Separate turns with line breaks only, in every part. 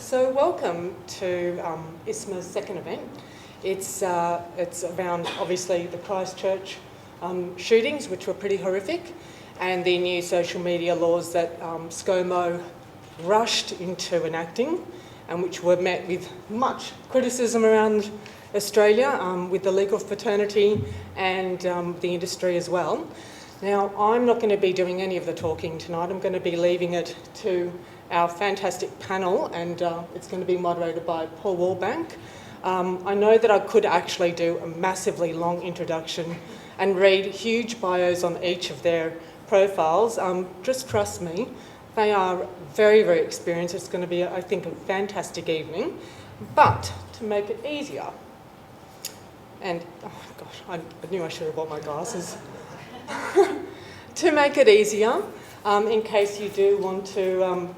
So welcome to ISMA's second event. It's around, obviously, the Christchurch shootings, which were pretty horrific, and the new social media laws that ScoMo rushed into enacting, and which were met with much criticism around Australia, with the legal fraternity and the industry as well. Now, I'm not going to be doing any of the talking tonight. I'm going to be leaving it to our fantastic panel, and it's going to be moderated by Paul Wallbank. I know that I could actually do a massively long introduction and read huge bios on each of their profiles. Just trust me, they are very, very experienced. It's going to be, I think, a fantastic evening. But to make it easier, and oh gosh, I knew I should have bought my glasses. To make it easier, in case you do want to,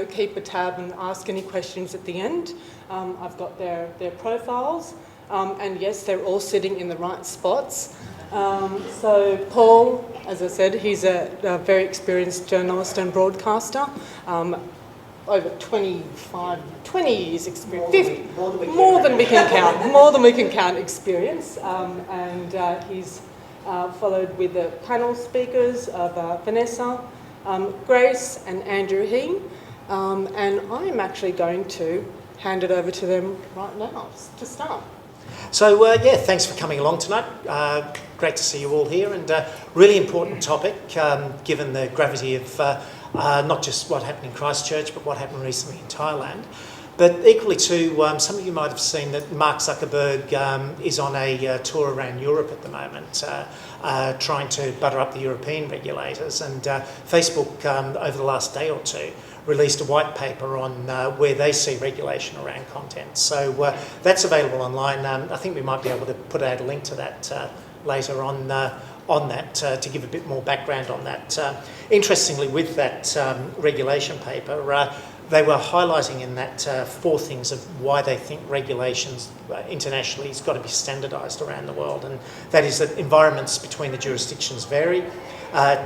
keep a tab and ask any questions at the end, I've got their profiles, and yes, they're all sitting in the right spots. So Paul, as I said, he's a very experienced journalist and broadcaster, over 20 years experience, more than we can count experience, and he's followed with the panel speakers of Vanessa, Grace and Andrew Heen, and I'm actually going to hand it over to them right now to start.
So thanks for coming along tonight. Great to see you all here, and really important topic given the gravity of not just what happened in Christchurch but what happened recently in Thailand. But equally too, some of you might have seen that Mark Zuckerberg is on a tour around Europe at the moment, trying to butter up the European regulators. And Facebook, over the last day or two, released a white paper on where they see regulation around content. So that's available online. I think we might be able to put out a link to that later on that to give a bit more background on that. Interestingly, with that regulation paper, they were highlighting in that four things of why they think regulations internationally has got to be standardised around the world, and that is that environments between the jurisdictions vary,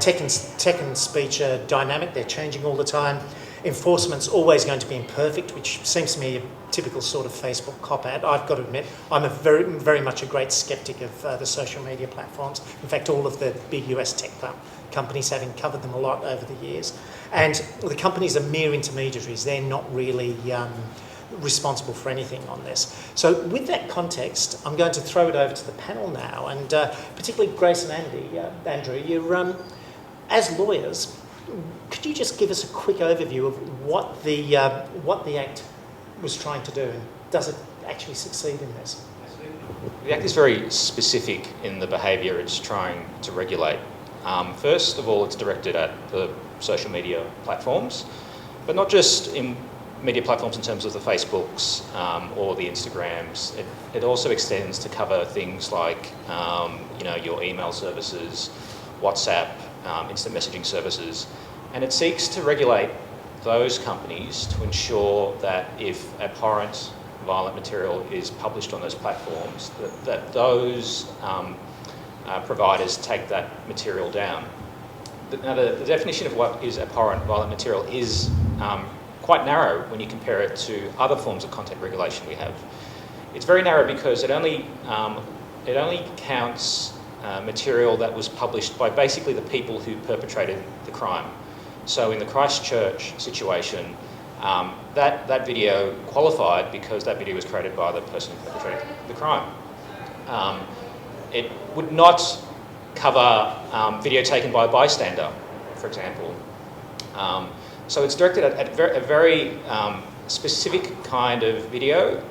tech and speech are dynamic, they're changing all the time, enforcement's always going to be imperfect, which seems to me a typical sort of Facebook cop-out. I've got to admit, I'm a very much a great sceptic of the social media platforms. In fact, all of the big US tech companies, having covered them a lot over the years. And the companies are mere intermediaries. They're not really responsible for anything on this. So with that context, I'm going to throw it over to the panel now, and particularly Grace and Andrew, you're, as lawyers, could you just give us a quick overview of what the Act was trying to do, and does it actually succeed in this?
The Act is very specific in the behaviour it's trying to regulate. First of all, it's directed at the social media platforms, but not just in media platforms in terms of the Facebooks or the Instagrams. It also extends to cover things like your email services, WhatsApp, instant messaging services, and it seeks to regulate those companies to ensure that if abhorrent violent material is published on those platforms, that those providers take that material down. Now, the definition of what is abhorrent violent material is quite narrow when you compare it to other forms of content regulation we have. It's very narrow because it only counts material that was published by basically the people who perpetrated the crime. So in the Christchurch situation, that video qualified because that video was created by the person who perpetrated the crime. It would not cover video taken by a bystander, for example. So it's directed at a very specific kind of video,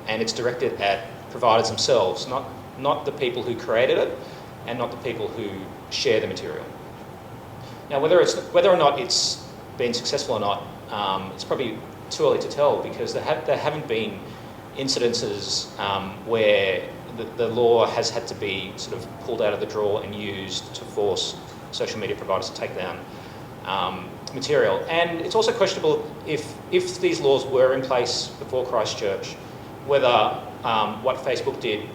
and it's directed at providers themselves, not the people who created it and not the people who share the material. Now, whether or not it's been successful or not, it's probably too early to tell, because there haven't been incidences where the law has had to be sort of pulled out of the drawer and used to force social media providers to take down material. And it's also questionable if these laws were in place before Christchurch, whether what Facebook did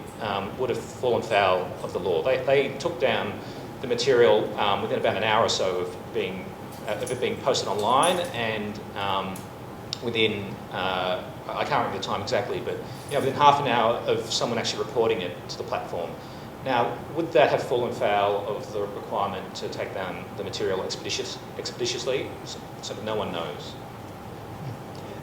would have fallen foul of the law. They took down the material within about an hour or so of it being posted online, and within, I can't remember the time exactly, but within half an hour of someone actually reporting it to the platform. Now, would that have fallen foul of the requirement to take down the material expeditiously, so that no one knows?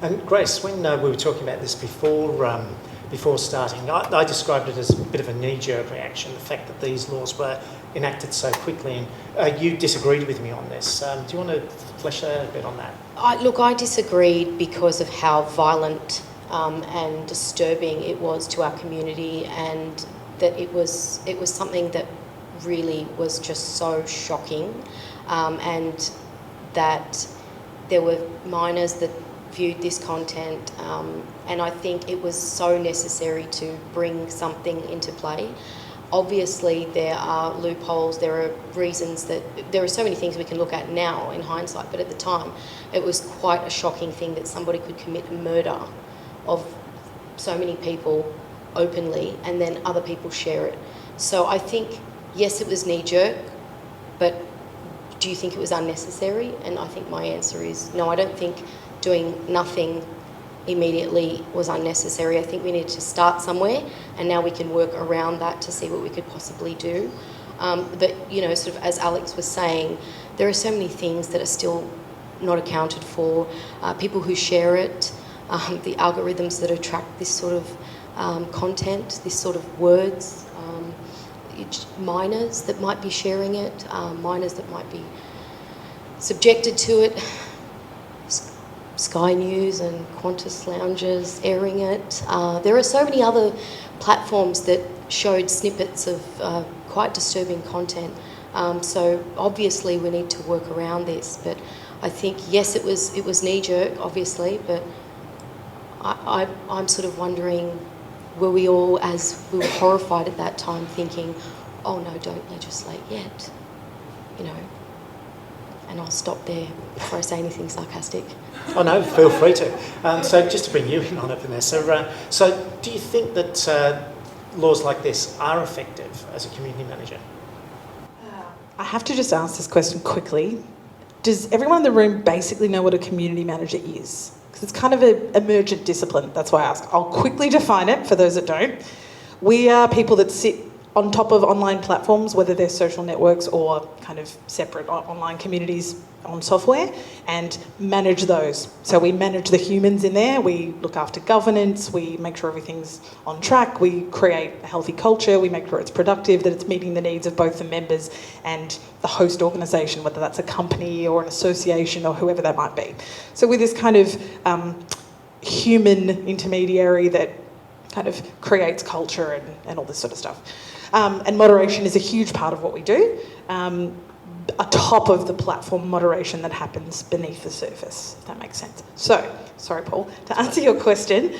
And Grace, when we were talking about this before starting, I described it as a bit of a knee-jerk reaction, the fact that these laws were enacted so quickly, and you disagreed with me on this. Do you want to flesh that out a bit on that?
Look, I disagreed because of how violent and disturbing it was to our community, and that it was something that really was just so shocking, and that there were minors that viewed this content, and I think it was so necessary to bring something into play. Obviously, there are loopholes, there are reasons there are so many things we can look at now in hindsight, but at the time it was quite a shocking thing that somebody could commit murder of so many people openly and then other people share it. So I think, yes, it was knee-jerk, but do you think it was unnecessary? And I think my answer is no, I don't think doing nothing immediately was unnecessary. I think we needed to start somewhere, and now we can work around that to see what we could possibly do. But, sort of as Alex was saying, there are so many things that are still not accounted for. People who share it, the algorithms that attract this sort of content, this sort of words, minors that might be sharing it, minors that might be subjected to it, Sky News and Qantas lounges airing it. There are so many other platforms that showed snippets of quite disturbing content. So obviously we need to work around this. But I think, yes, it was knee-jerk, obviously, but I'm sort of wondering, were we all, as we were horrified at that time, thinking, oh no, don't legislate yet, And I'll stop there before I say anything sarcastic.
Oh no, feel free to. So just to bring you in on it, Vanessa, so do you think that laws like this are effective as a community manager?
I have to just ask this question quickly. Does everyone in the room basically know what a community manager is? Because it's kind of an emergent discipline, that's why I ask. I'll quickly define it for those that don't. We are people that sit on top of online platforms, whether they're social networks or kind of separate online communities on software, and manage those. So we manage the humans in there, we look after governance, we make sure everything's on track, we create a healthy culture, we make sure it's productive, that it's meeting the needs of both the members and the host organisation, whether that's a company or an association or whoever that might be. So we're this kind of human intermediary that kind of creates culture and all this sort of stuff. And moderation is a huge part of what we do, atop of the platform moderation that happens beneath the surface, if that makes sense. So, sorry Paul, to answer your question,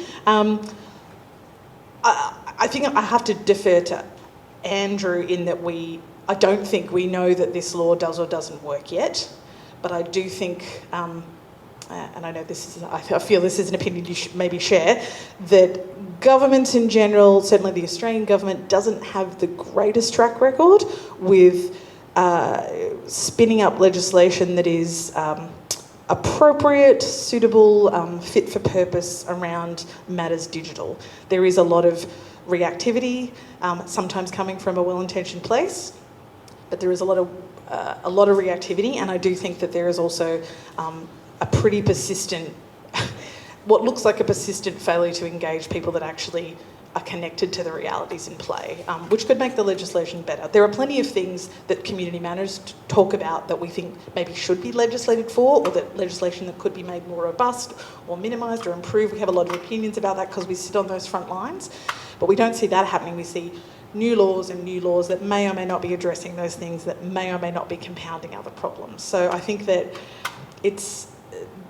I think I have to defer to Andrew in that I don't think we know that this law does or doesn't work yet, but I do think, and I know I feel this is an opinion you should maybe share, that governments in general, certainly the Australian government, doesn't have the greatest track record with spinning up legislation that is appropriate, suitable, fit for purpose around matters digital. There is a lot of reactivity, sometimes coming from a well-intentioned place, but there is a lot of reactivity, and I do think that there is also a pretty persistent, what looks like a persistent failure to engage people that actually are connected to the realities in play, which could make the legislation better. There are plenty of things that community managers talk about that we think maybe should be legislated for, or that legislation that could be made more robust or minimised or improved. We have a lot of opinions about that because we sit on those front lines, but we don't see that happening. We see new laws that may or may not be addressing those things, that may or may not be compounding other problems. So I think that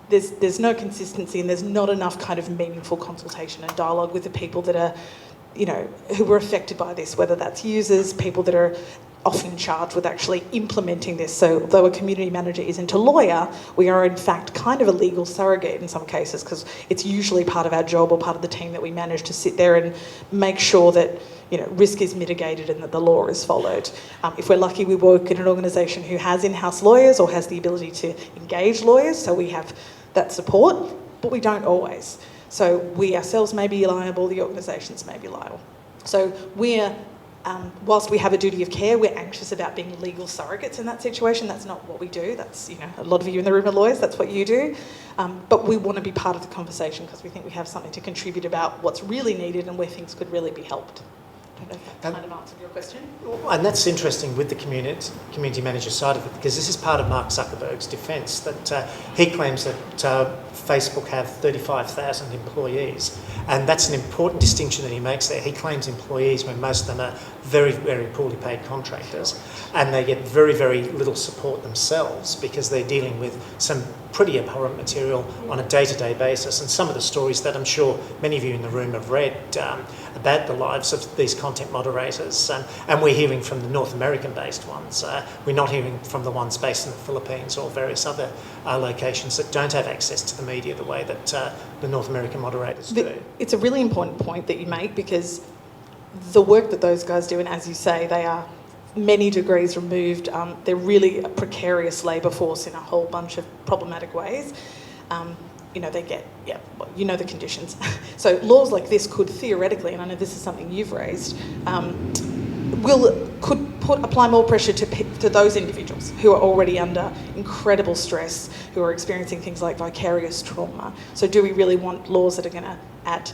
there's no consistency, and there's not enough kind of meaningful consultation and dialogue with the people that are, who were affected by this, whether that's users, people that are often charged with actually implementing this. So although a community manager isn't a lawyer, we are in fact kind of a legal surrogate in some cases, because it's usually part of our job or part of the team that we manage to sit there and make sure that risk is mitigated and that the law is followed. If we're lucky, we work in an organisation who has in-house lawyers or has the ability to engage lawyers, so we have that support. but we don't always. So we ourselves may be liable, the organisations may be liable. So we're, whilst we have a duty of care, we're anxious about being legal surrogates in that situation. That's not what we do. That's, a lot of you in the room are lawyers, that's what you do. But we want to be part of the conversation because we think we have something to contribute about what's really needed and where things could really be helped. I don't know if that kind of answered your question.
And that's interesting with the community manager side of it, because this is part of Mark Zuckerberg's defence, that he claims that Facebook have 35,000 employees, and that's an important distinction that he makes there. He claims employees when most of them are very, very poorly paid contractors, and they get very, very little support themselves because they're dealing with some pretty abhorrent material on a day-to-day basis. And some of the stories that I'm sure many of you in the room have read about the lives of these content moderators, and we're hearing from the North American-based ones. We're not hearing from the ones based in the Philippines or various other locations that don't have access to the media the way that the North American moderators do.
It's a really important point that you make, because the work that those guys do, and as you say, they are many degrees removed. They're really a precarious labour force in a whole bunch of problematic ways. They get, the conditions. So laws like this could theoretically, and I know this is something you've raised, could apply more pressure to those individuals who are already under incredible stress, who are experiencing things like vicarious trauma. So do we really want laws that are going to add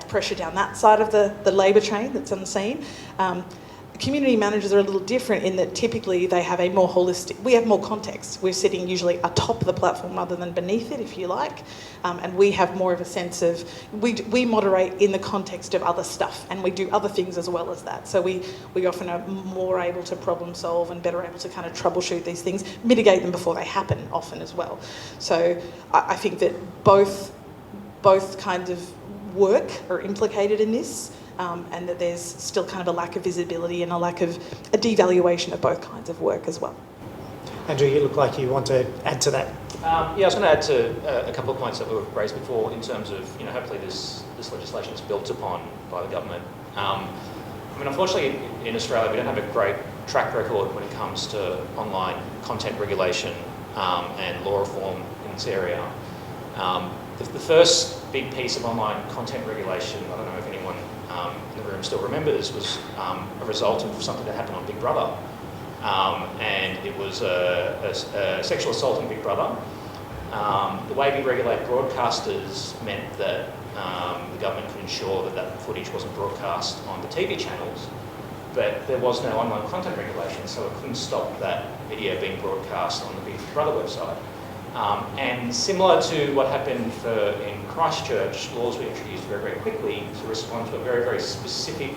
pressure down that side of the labour chain that's unseen? Community managers are a little different in that typically they have a more holistic, we have more context. We're sitting usually atop the platform rather than beneath it, if you like. And we have more of a sense of, we moderate in the context of other stuff, and we do other things as well as that. So we often are more able to problem solve and better able to kind of troubleshoot these things, mitigate them before they happen often as well. So I think that both kinds of work are implicated in this. And that there's still kind of a lack of visibility and a devaluation of both kinds of work as well.
Andrew, you look like you want to add to that.
I was going to add to a couple of points that were raised before in terms of, hopefully this legislation is built upon by the government. Unfortunately in Australia we don't have a great track record when it comes to online content regulation and law reform in this area. The first big piece of online content regulation, I don't know if anyone in the room still remembers, was a result of something that happened on Big Brother. And it was a sexual assault on Big Brother. The way we regulate broadcasters meant that the government could ensure that footage wasn't broadcast on the TV channels, but there was no online content regulation, so it couldn't stop that video being broadcast on the Big Brother website. And similar to what happened in Christchurch, laws were introduced very, very quickly to respond to a very, very specific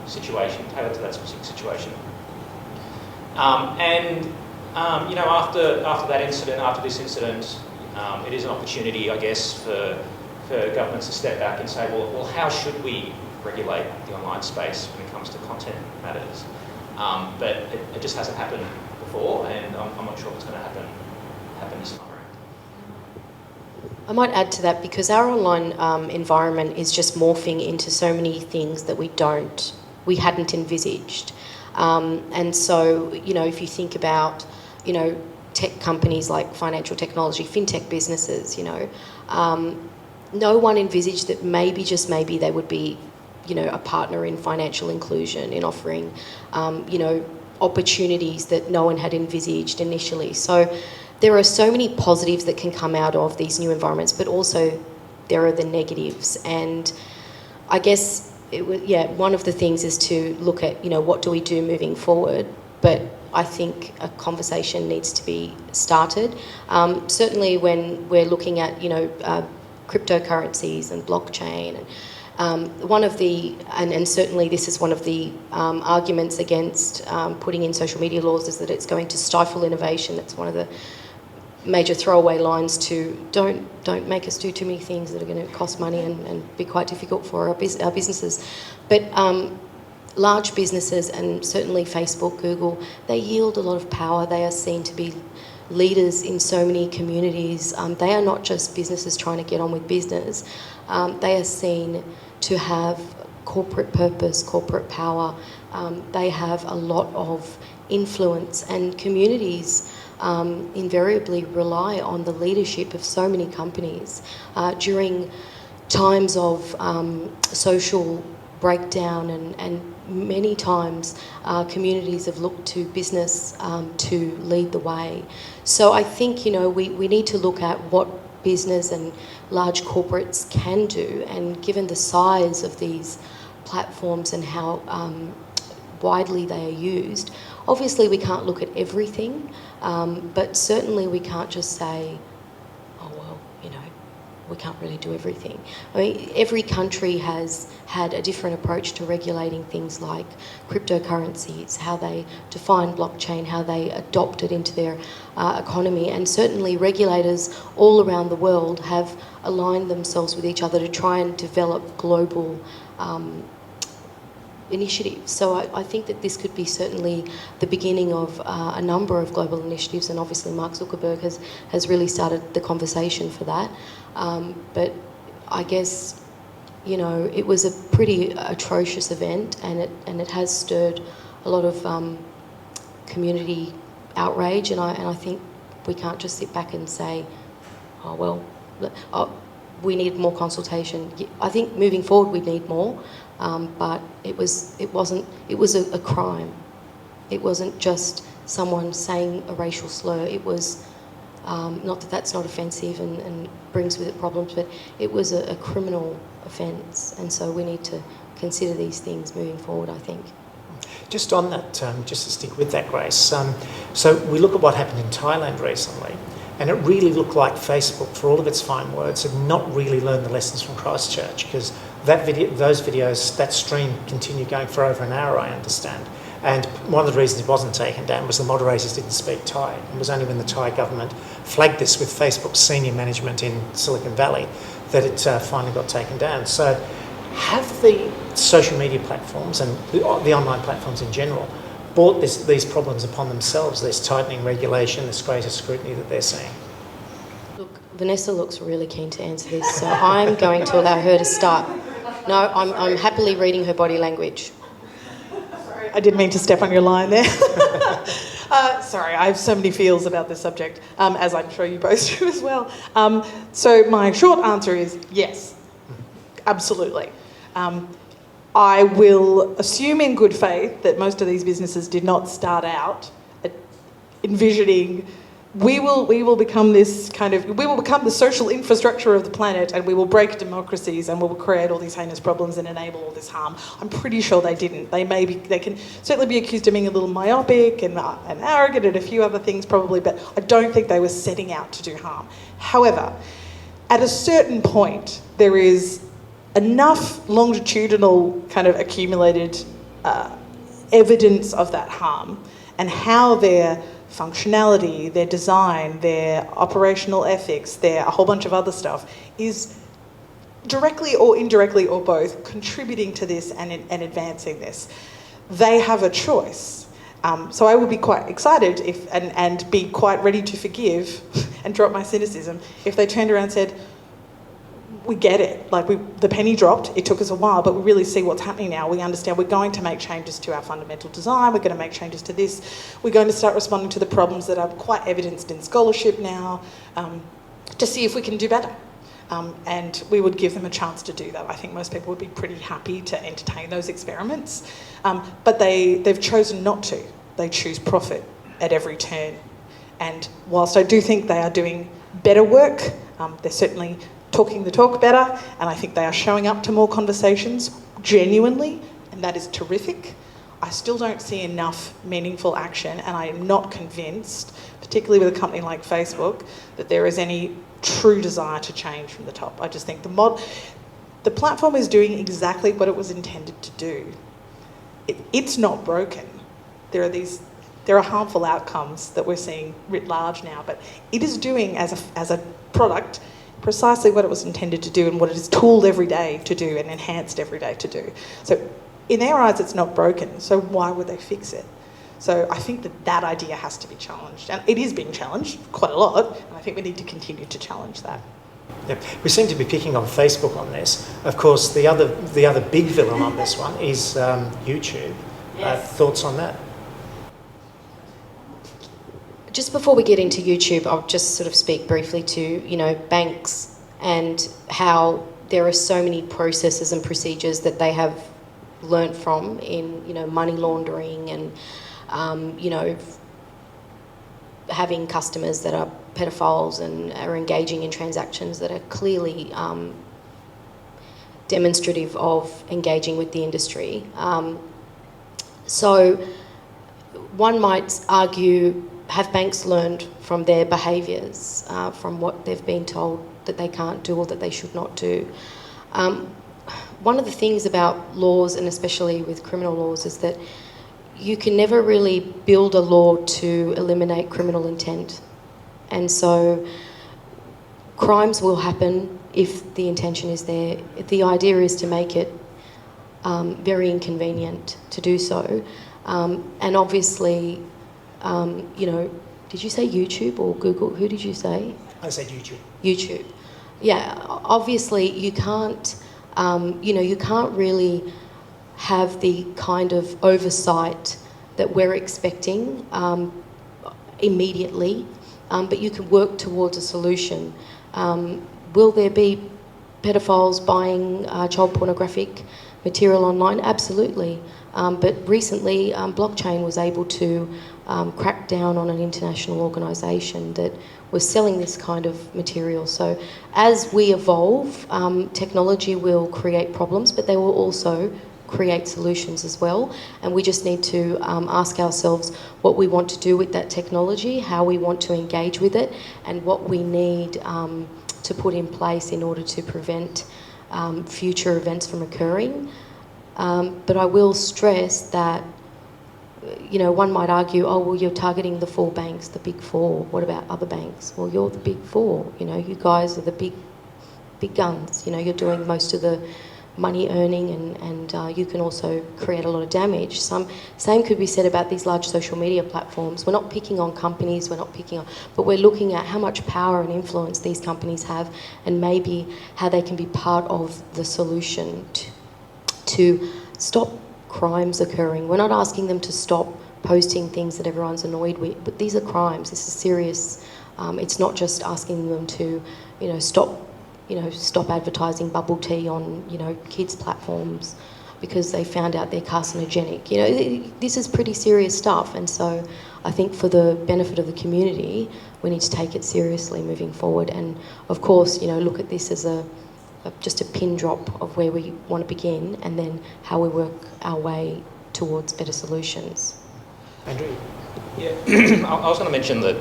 situation, tailored to that specific situation. After that incident, after this incident, it is an opportunity, I guess, for governments to step back and say, well, how should we regulate the online space when it comes to content matters? But it just hasn't happened before, and I'm not sure what's going to happen this time around.
I might add to that, because our online environment is just morphing into so many things that we hadn't envisaged. And so, if you think about, tech companies like financial technology, fintech businesses, no one envisaged that maybe, just maybe, they would be, a partner in financial inclusion, in offering, opportunities that no one had envisaged initially. So there are so many positives that can come out of these new environments, but also there are the negatives. And I guess one of the things is to look at, what do we do moving forward? But I think a conversation needs to be started. Certainly when we're looking at, cryptocurrencies and blockchain, and and certainly this is one of the arguments against putting in social media laws, is that it's going to stifle innovation. That's one of the major throwaway lines to don't make us do too many things that are going to cost money and be quite difficult for our businesses. But large businesses, and certainly Facebook, Google, they yield a lot of power. They are seen to be leaders in so many communities. They are not just businesses trying to get on with business. They are seen to have corporate purpose, corporate power. They have a lot of influence, and communities invariably rely on the leadership of so many companies. During times of social breakdown and many times communities have looked to business to lead the way. So I think, we need to look at what business and large corporates can do, and given the size of these platforms and how widely they are used, obviously we can't look at everything, but certainly we can't just say, oh well, we can't really do everything. I mean, every country has had a different approach to regulating things like cryptocurrencies, how they define blockchain, how they adopt it into their economy, and certainly regulators all around the world have aligned themselves with each other to try and develop global initiatives. So I think that this could be certainly the beginning of a number of global initiatives, and obviously Mark Zuckerberg has really started the conversation for that. But I guess, it was a pretty atrocious event, and it has stirred a lot of community outrage, and I think we can't just sit back and say, oh well, we need more consultation. I think moving forward we need more, but it was a crime. It wasn't just someone saying a racial slur. It was not that that's not offensive and brings with it problems, but it was a criminal offence, and so we need to consider these things moving forward, I think.
Just on that, just to stick with that, Grace, so we look at what happened in Thailand recently, and it really looked like Facebook, for all of its fine words, had not really learned the lessons from Christchurch, because those videos, that stream continued going for over an hour, I understand. And one of the reasons it wasn't taken down was the moderators didn't speak Thai. It was only when the Thai government flagged this with Facebook's senior management in Silicon Valley that it finally got taken down. So have the social media platforms and the online platforms in general brought these problems upon themselves, this tightening regulation, this greater scrutiny that they're seeing?
Look, Vanessa looks really keen to answer this, so I'm going to allow her to start. No, I'm happily reading her body language.
Sorry, I didn't mean to step on your line there. Sorry, I have so many feels about this subject, as I'm sure you both do as well. So my short answer is yes, absolutely. I will assume in good faith that most of these businesses did not start out envisioning we will become the social infrastructure of the planet, and we will break democracies, and we will create all these heinous problems and enable all this harm. I'm pretty sure they didn't. They can certainly be accused of being a little myopic and arrogant and a few other things probably, but I don't think they were setting out to do harm. However, at a certain point, there is enough longitudinal kind of accumulated evidence of that harm and how their functionality, their design, their operational ethics, a whole bunch of other stuff is directly or indirectly or both contributing to this and advancing this. They have a choice. So I would be quite excited and be quite ready to forgive and drop my cynicism if they turned around and said, we get it, the penny dropped, it took us a while, but we really see what's happening now. We understand we're going to make changes to our fundamental design, we're going to make changes to this, we're going to start responding to the problems that are quite evidenced in scholarship now, to see if we can do better. And we would give them a chance to do that. I think most people would be pretty happy to entertain those experiments, but they've chosen not to. They choose profit at every turn. And whilst I do think they are doing better work, they're certainly talking the talk better, and I think they are showing up to more conversations genuinely, and that is terrific. I still don't see enough meaningful action, and I am not convinced, particularly with a company like Facebook, that there is any true desire to change from the top. I just think the platform is doing exactly what it was intended to do. It's not broken. There are harmful outcomes that we're seeing writ large now, but it is doing as a product precisely what it was intended to do and what it is tooled every day to do and enhanced every day to do. So in their eyes, it's not broken, so why would they fix it? So I think that idea has to be challenged, and it is being challenged quite a lot, and I think we need to continue to challenge that.
Yep. We seem to be picking on Facebook on this. Of course, the other big villain on this one is YouTube. Yes. Thoughts on that?
just before we get into YouTube, I'll just sort of speak briefly to, you know, banks and how there are so many processes and procedures that they have learnt from in, you know, money laundering and, you know, having customers that are pedophiles and are engaging in transactions that are clearly demonstrative of engaging with the industry. So one might argue, have banks learned from their behaviours, from what they've been told that they can't do or that they should not do? One of the things about laws, and especially with criminal laws, is that you can never really build a law to eliminate criminal intent. And so crimes will happen if the intention is there. The idea is to make it very inconvenient to do so. And obviously, you know, did you say YouTube or Google? Who did you say?
I said YouTube.
YouTube. Yeah, obviously you can't, you know, you can't really have the kind of oversight that we're expecting immediately, but you can work towards a solution. Will there be pedophiles buying child pornographic material online? Absolutely. But recently, blockchain was able to crack down on an international organisation that was selling this kind of material. So as we evolve, technology will create problems, but they will also create solutions as well. And we just need to ask ourselves what we want to do with that technology, how we want to engage with it, and what we need to put in place in order to prevent future events from occurring. But I will stress that, you know, one might argue, oh, well, you're targeting the 4 banks, the big 4. What about other banks? Well, you're the big 4. You know, you guys are the big guns. You know, you're doing most of the money earning, and you can also create a lot of damage. Same could be said about these large social media platforms. We're not picking on companies, but we're looking at how much power and influence these companies have, and maybe how they can be part of the solution to stop crimes occurring. We're not asking them to stop posting things that everyone's annoyed with, but these are crimes. This is serious. It's not just asking them to, you know, stop advertising bubble tea on, you know, kids' platforms because they found out they're carcinogenic. You know, this is pretty serious stuff, and so I think for the benefit of the community, we need to take it seriously moving forward. And of course, you know, look at this as just a pin drop of where we want to begin, and then how we work our way towards better solutions.
Andrew?
Yeah, I was going to mention that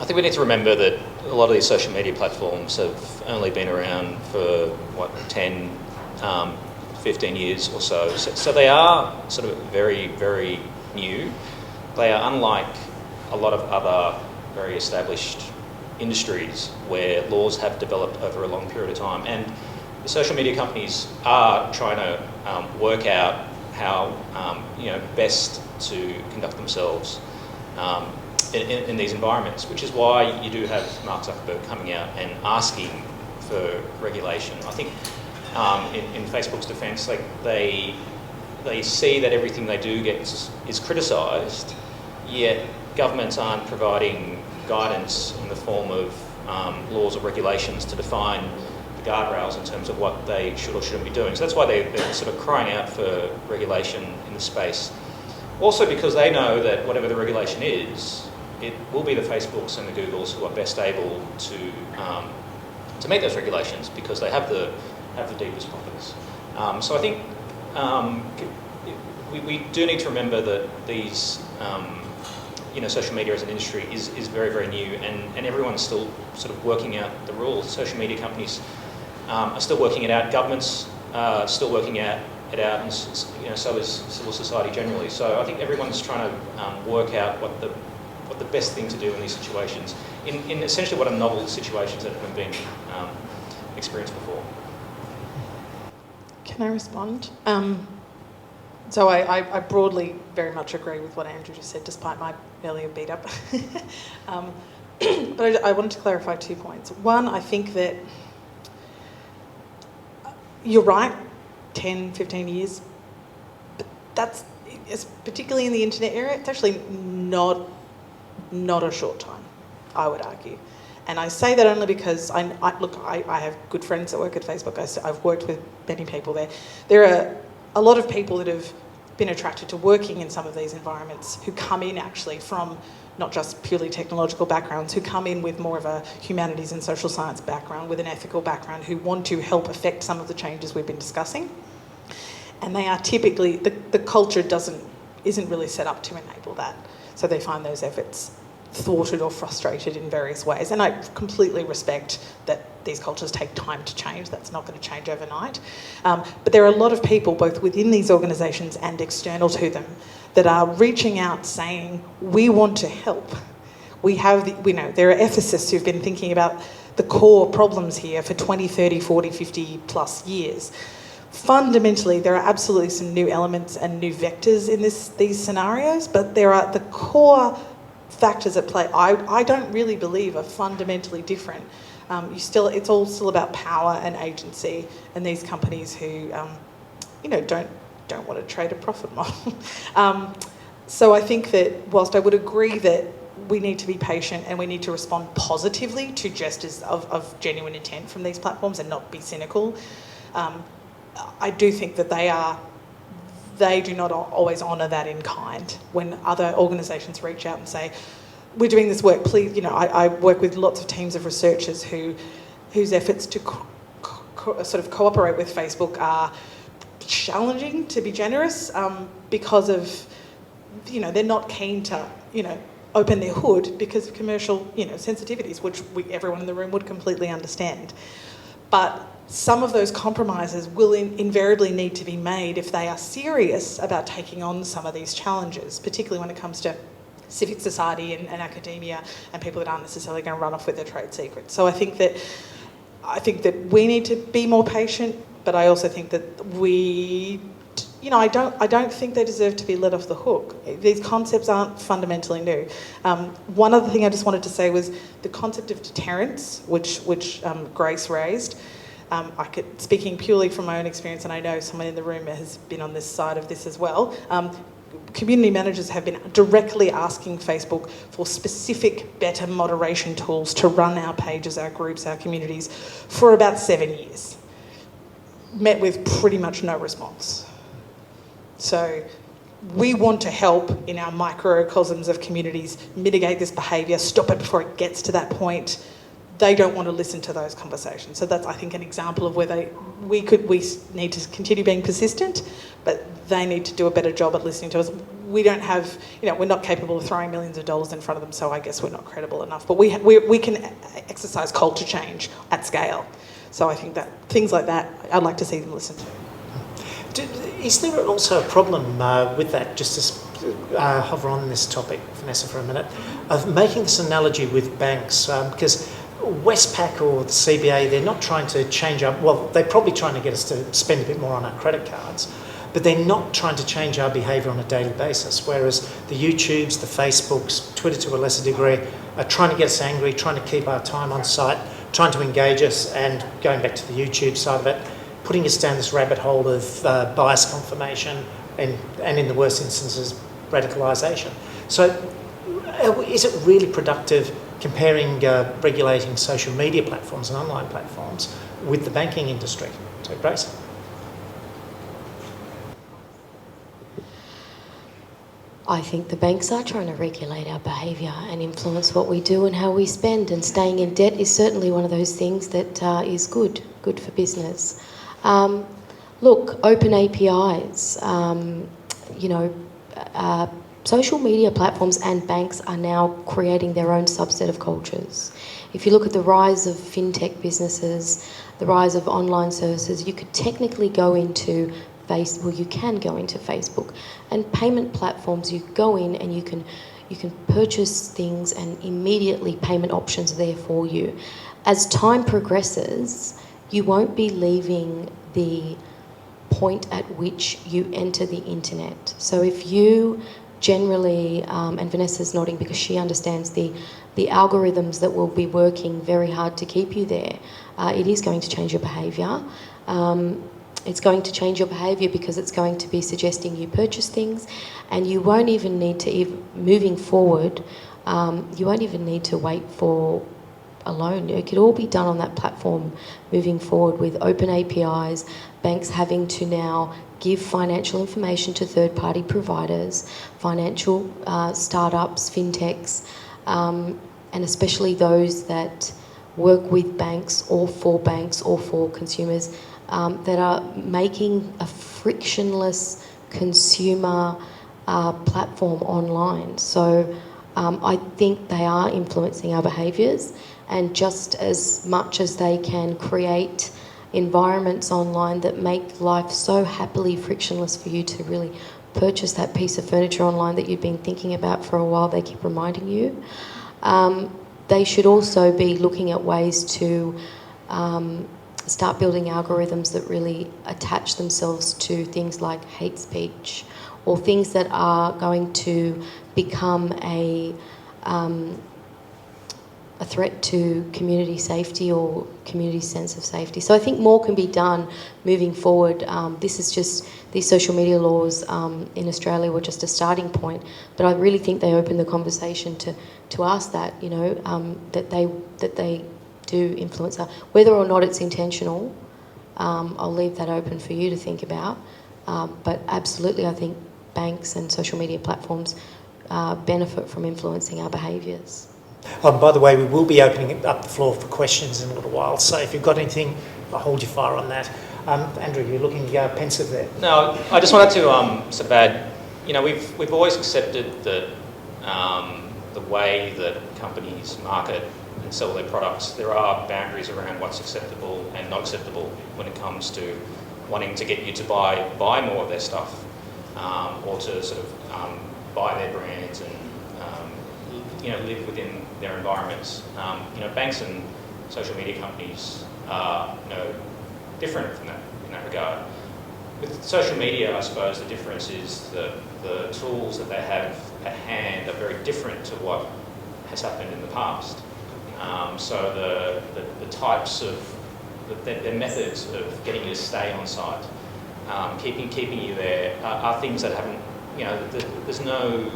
I think we need to remember that a lot of these social media platforms have only been around for, 10, 15 years or so. So they are sort of very, very new. They are unlike a lot of other very established industries where laws have developed over a long period of time. And the social media companies are trying to work out how, you know, best to conduct themselves in these environments, which is why you do have Mark Zuckerberg coming out and asking for regulation. I think in Facebook's defence, like they see that everything they do gets is criticised, yet governments aren't providing guidance in the form of laws or regulations to define the guardrails in terms of what they should or shouldn't be doing. So that's why they're sort of crying out for regulation in the space. Also because they know that whatever the regulation is, it will be the Facebooks and the Googles who are best able to meet those regulations because they have the deepest pockets. So I think we do need to remember that these you know, social media as an industry is very, very new, and everyone's still sort of working out the rules. Social media companies are still working it out. Governments are still working it out, and you know, so is civil society generally. So I think everyone's trying to work out what the best thing to do in these situations, in essentially what are novel situations that haven't been experienced before.
Can I respond? So I broadly very much agree with what Andrew just said, despite my earlier beat up. But I wanted to clarify 2 points. One, I think that you're right, 10, 15 years, but particularly in the internet era, it's actually not not a short time, I would argue. And I say that only because I have good friends that work at Facebook. I've worked with many people there. There are a lot of people that have been attracted to working in some of these environments who come in actually from not just purely technological backgrounds, who come in with more of a humanities and social science background, with an ethical background, who want to help affect some of the changes we've been discussing. And they are typically, the culture isn't really set up to enable that. So they find those efforts thwarted or frustrated in various ways. And I completely respect that these cultures take time to change. That's not going to change overnight. But there are a lot of people, both within these organisations and external to them, that are reaching out saying, we want to help. There are ethicists who've been thinking about the core problems here for 20, 30, 40, 50 plus years. Fundamentally, there are absolutely some new elements and new vectors in these scenarios, but there are the core factors at play I don't really believe are fundamentally different. It's all still about power and agency, and these companies who don't want to trade a profit model. So I think that whilst I would agree that we need to be patient and we need to respond positively to gestures of genuine intent from these platforms and not be cynical, I do think that they do not always honour that in kind. When other organisations reach out and say, we're doing this work, please, I work with lots of teams of researchers whose efforts to sort of cooperate with Facebook are challenging, to be generous, because of, they're not keen to, open their hood because of commercial, sensitivities, which everyone in the room would completely understand. But some of those compromises will invariably need to be made if they are serious about taking on some of these challenges, particularly when it comes to civic society and academia and people that aren't necessarily going to run off with their trade secrets. So I think that we need to be more patient, but I also think that I don't think they deserve to be let off the hook. These concepts aren't fundamentally new. One other thing I just wanted to say was the concept of deterrence, which Grace raised. Speaking purely from my own experience, and I know someone in the room has been on this side of this as well, community managers have been directly asking Facebook for specific, better moderation tools to run our pages, our groups, our communities for about 7 years. Met with pretty much no response. So we want to help in our microcosms of communities mitigate this behaviour, stop it before it gets to that point. They don't want to listen to those conversations. So that's, I think, an example of where we need to continue being persistent, but they need to do a better job at listening to us. We don't have, we're not capable of throwing millions of dollars in front of them, so I guess we're not credible enough. But we can exercise culture change at scale. So I think that things like that, I'd like to see them listen to.
Is there also a problem with that, just to hover on this topic, Vanessa, for a minute, of making this analogy with banks? Because Westpac or the CBA, they're not trying to change our... Well, they're probably trying to get us to spend a bit more on our credit cards, but they're not trying to change our behaviour on a daily basis, whereas the YouTubes, the Facebooks, Twitter to a lesser degree, are trying to get us angry, trying to keep our time on site, trying to engage us, and going back to the YouTube side of it, putting us down this rabbit hole of bias confirmation and in the worst instances, radicalisation. So is it really productive comparing regulating social media platforms and online platforms with the banking industry? So, Grace?
I think the banks are trying to regulate our behaviour and influence what we do and how we spend, and staying in debt is certainly one of those things that is good for business. Look, open APIs, social media platforms and banks are now creating their own subset of cultures. If you look at the rise of fintech businesses, the rise of online services, you could technically go into you can go into Facebook, and payment platforms, you go in and you can purchase things and immediately payment options are there for you. As time progresses, you won't be leaving the point at which you enter the internet. So if you generally, and Vanessa's nodding because she understands the algorithms that will be working very hard to keep you there, it is going to change your behaviour. It's going to change your behaviour because it's going to be suggesting you purchase things, and you won't even need to, moving forward, You won't even need to wait for a loan. It could all be done on that platform moving forward with open APIs, banks having to now give financial information to third-party providers, financial startups, fintechs, and especially those that work with banks or for consumers that are making a frictionless consumer platform online. So I think they are influencing our behaviours, and just as much as they can create environments online that make life so happily frictionless for you to really purchase that piece of furniture online that you've been thinking about for a while, they keep reminding you. They should also be looking at ways to start building algorithms that really attach themselves to things like hate speech or things that are going to become a threat to community safety or community sense of safety. So I think more can be done moving forward. These social media laws in Australia were just a starting point, but I really think they open the conversation to ask that, that they do influence us. Whether or not it's intentional, I'll leave that open for you to think about. But absolutely, I think banks and social media platforms benefit from influencing our behaviours.
By the way, we will be opening up the floor for questions in a little while, so if you've got anything, I'll hold your fire on that. Andrew, you're looking pensive there.
No, I just wanted to sort of add, we've always accepted that the way that companies market and sell their products, there are boundaries around what's acceptable and not acceptable when it comes to wanting to get you to buy more of their stuff, or to sort of buy their brands and live within their environments. Banks and social media companies are different from that in that regard. With social media, I suppose the difference is that the tools that they have at hand are very different to what has happened in the past. So the types of the methods of getting you to stay on site, keeping you there, are things that haven't. There's no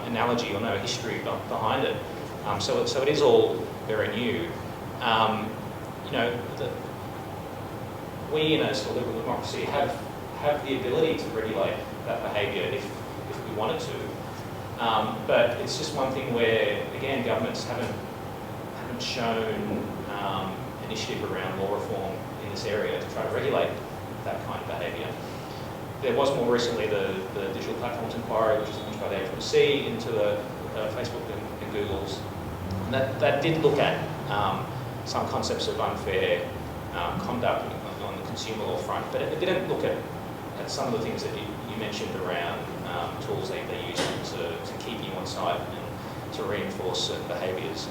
analogy or no history behind it. So it is all very new. We in a sort of liberal democracy have the ability to regulate that behaviour if we wanted to. But it's just one thing where, again, governments haven't shown initiative around law reform in this area to try to regulate that kind of behaviour. There was more recently the Digital Platforms Inquiry, which was launched by the ACCC into Facebook and Google's. And that did look at some concepts of unfair conduct on the consumer law front, but it didn't look at some of the things that you mentioned around tools that they use to keep you on site and to reinforce certain behaviours.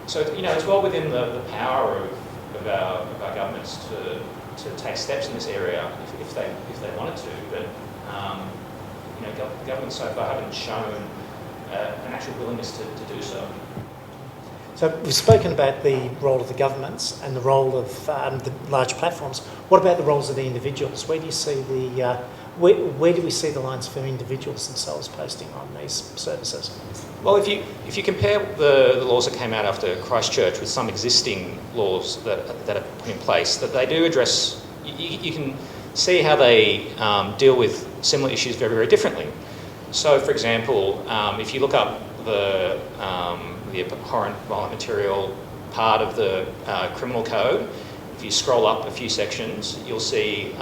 So it's well within the power of our governments to take steps in this area if they wanted to, but governments so far haven't shown an actual willingness to do so.
So we've spoken about the role of the governments and the role of the large platforms. What about the roles of the individuals? Where do you see where do we see the lines for individuals themselves posting on these services?
Well, if you compare the laws that came out after Christchurch with some existing laws that are put in place, that they do address, you can see how they deal with similar issues very, very differently. So, for example, if you look up the abhorrent violent material part of the criminal code, if you scroll up a few sections, you'll see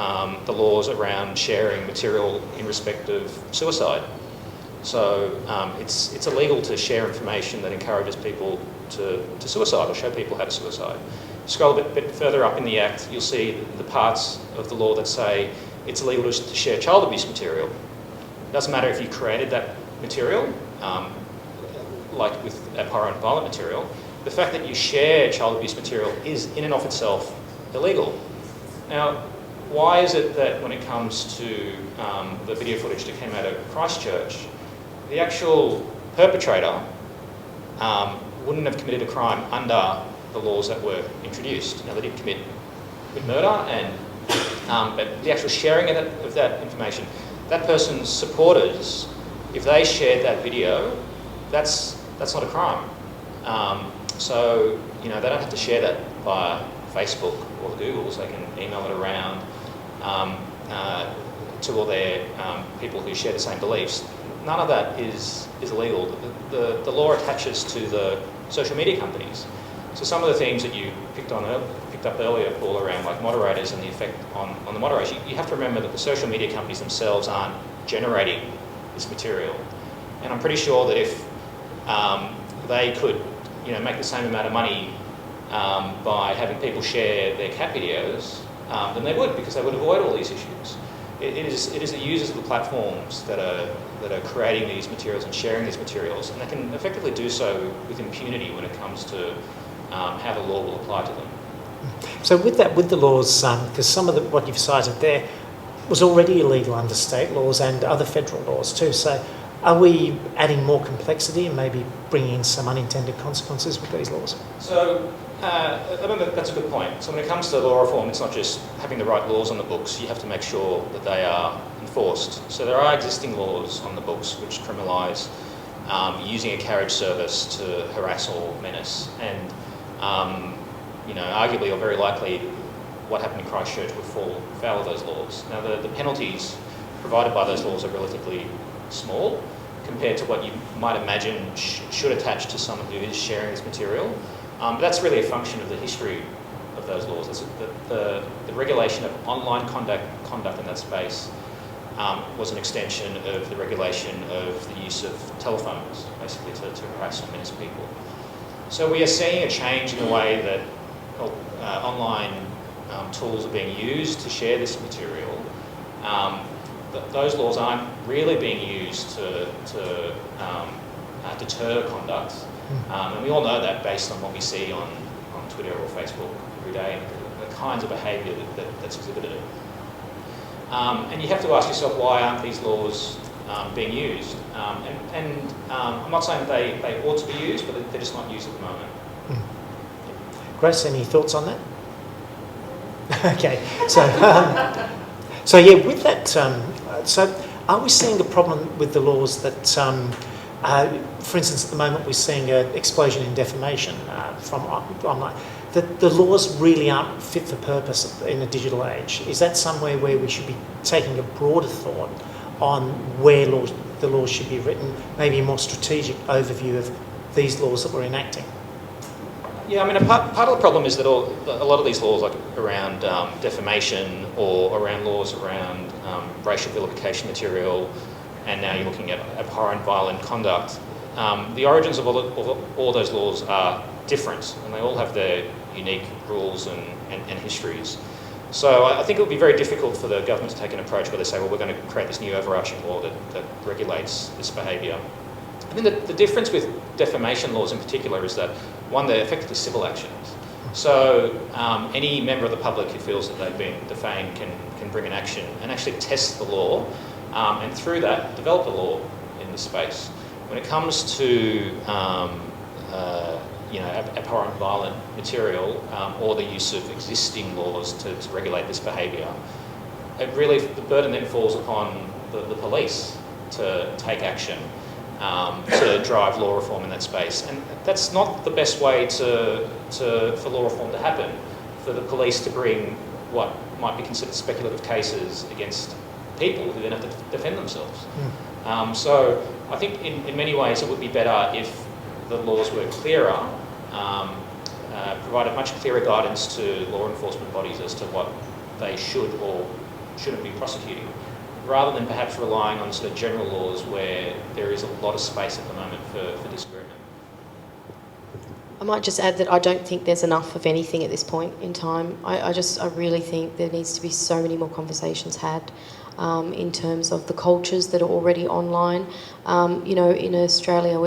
the laws around sharing material in respect of suicide. So it's illegal to share information that encourages people to suicide or show people how to suicide. Scroll a bit further up in the Act, you'll see the parts of the law that say it's illegal to share child abuse material. It doesn't matter if you created that material, like with abhorrent violent material, the fact that you share child abuse material is in and of itself illegal. Now, why is it that when it comes to the video footage that came out of Christchurch, the actual perpetrator wouldn't have committed a crime under the laws that were introduced? Now, they did commit murder, but the actual sharing of that information, that person's supporters, if they shared that video, that's not a crime. So, you know, they don't have to share that via Facebook or Google, so they can email it around to all their people who share the same beliefs. None of that is illegal. The law attaches to the social media companies. So some of the things that you picked up earlier, Paul, around like moderators and the effect on the moderators, you have to remember that the social media companies themselves aren't generating this material. And I'm pretty sure that if they could, you know, make the same amount of money by having people share their cat videos, then they would, because they would avoid all these issues. It is the users of the platforms that are creating these materials and sharing these materials, and they can effectively do so with impunity when it comes to how the law will apply to them.
So with the laws, because some of what you've cited there was already illegal under state laws and other federal laws too. So are we adding more complexity and maybe bringing in some unintended consequences with these laws?
So I think that's a good point. So when it comes to law reform, it's not just having the right laws on the books. You have to make sure that they are enforced. So there are existing laws on the books which criminalise using a carriage service to harass or menace. And you know, arguably or very likely, what happened in Christchurch would fall foul of those laws. Now, the penalties provided by those laws are relatively small compared to what you might imagine should attach to someone who is sharing this material. But that's really a function of the history of those laws. It's the regulation of online conduct in that space was an extension of the regulation of the use of telephones, basically to harass and menace people. So we are seeing a change in the way that online tools are being used to share this material. Those laws aren't really being used to deter conduct. And we all know that based on what we see on Twitter or Facebook every day, and the kinds of behaviour that's exhibited. And you have to ask yourself, why aren't these laws being used? And I'm not saying that they ought to be used, but they're just not used at the moment.
Grace, any thoughts on that? Okay, so yeah, with that, so are we seeing a problem with the laws that, for instance, at the moment we're seeing an explosion in defamation from online, that the laws really aren't fit for purpose in a digital age? Is that somewhere where we should be taking a broader thought on where the laws should be written, maybe a more strategic overview of these laws that we're enacting?
Yeah, I mean, part of the problem is that a lot of these laws, like around defamation or around laws around racial vilification material, and now you're looking at abhorrent violent conduct, the origins of all those laws are different, and they all have their unique rules and histories. So I think it would be very difficult for the government to take an approach where they say, well, we're going to create this new overarching law that regulates this behaviour. I think the difference with defamation laws in particular is that, one, they're effectively civil actions. So any member of the public who feels that they've been defamed can bring an action and actually test the law, and through that develop a law in this space. When it comes to abhorrent violent material or the use of existing laws to regulate this behaviour, the burden then falls upon the police to take action to drive law reform in that space. And that's not the best way for law reform to happen, for the police to bring what might be considered speculative cases against people who then have to defend themselves. So I think in many ways it would be better if the laws were clearer, provided much clearer guidance to law enforcement bodies as to what they should or shouldn't be prosecuting, rather than perhaps relying on sort of general laws where there is a lot of space at the moment for disagreement.
I might just add that I don't think there's enough of anything at this point in time. I really think there needs to be so many more conversations had in terms of the cultures that are already online. In Australia,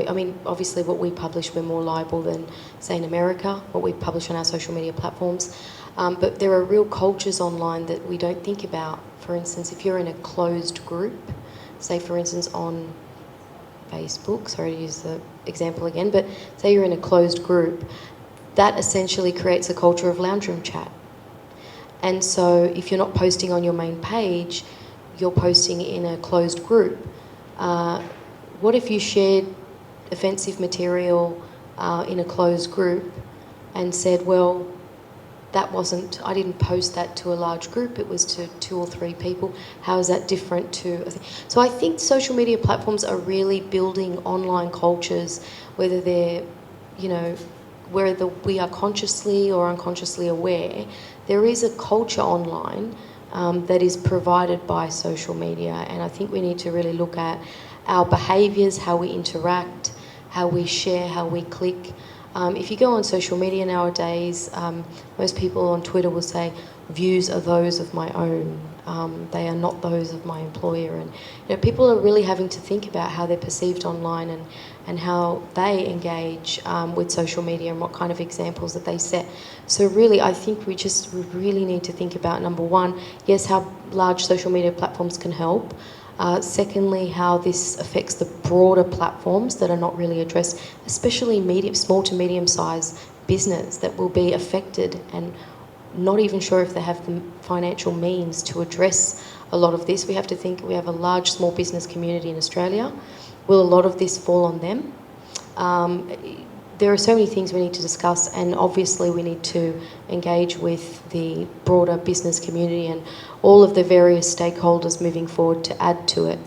obviously what we publish, we're more liable than, say, in America, what we publish on our social media platforms. But there are real cultures online that we don't think about. For instance, if you're in a closed group, say for instance on Facebook, sorry to use the example again, but say you're in a closed group, that essentially creates a culture of lounge room chat. And so if you're not posting on your main page, you're posting in a closed group. What if you shared offensive material in a closed group and said, well, I didn't post that to a large group, it was to 2 or 3 people. How is that different to... So I think social media platforms are really building online cultures, whether they're, whether we are consciously or unconsciously aware, there is a culture online that is provided by social media. And I think we need to really look at our behaviours, how we interact, how we share, how we click. If you go on social media nowadays, most people on Twitter will say, views are those of my own. They are not those of my employer. And people are really having to think about how they're perceived online and how they engage with social media and what kind of examples that they set. So really, I think we really need to think about, number one, yes, how large social media platforms can help. Secondly, how this affects the broader platforms that are not really addressed, especially small to medium-sized business that will be affected and not even sure if they have the financial means to address a lot of this. We have to think we have a large small business community in Australia. Will a lot of this fall on them? There are so many things we need to discuss, and obviously we need to engage with the broader business community and all of the various stakeholders moving forward to add to it.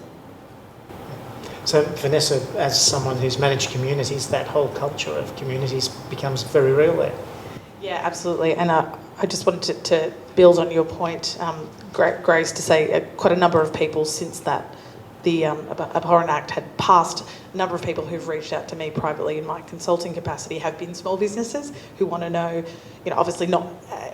So Vanessa, as someone who's managed communities, that whole culture of communities becomes very real there.
Yeah, absolutely. And I just wanted to build on your point, Grace, to say quite a number of people since the Abhorrent Act had passed, a number of people who've reached out to me privately in my consulting capacity have been small businesses who want to know, obviously not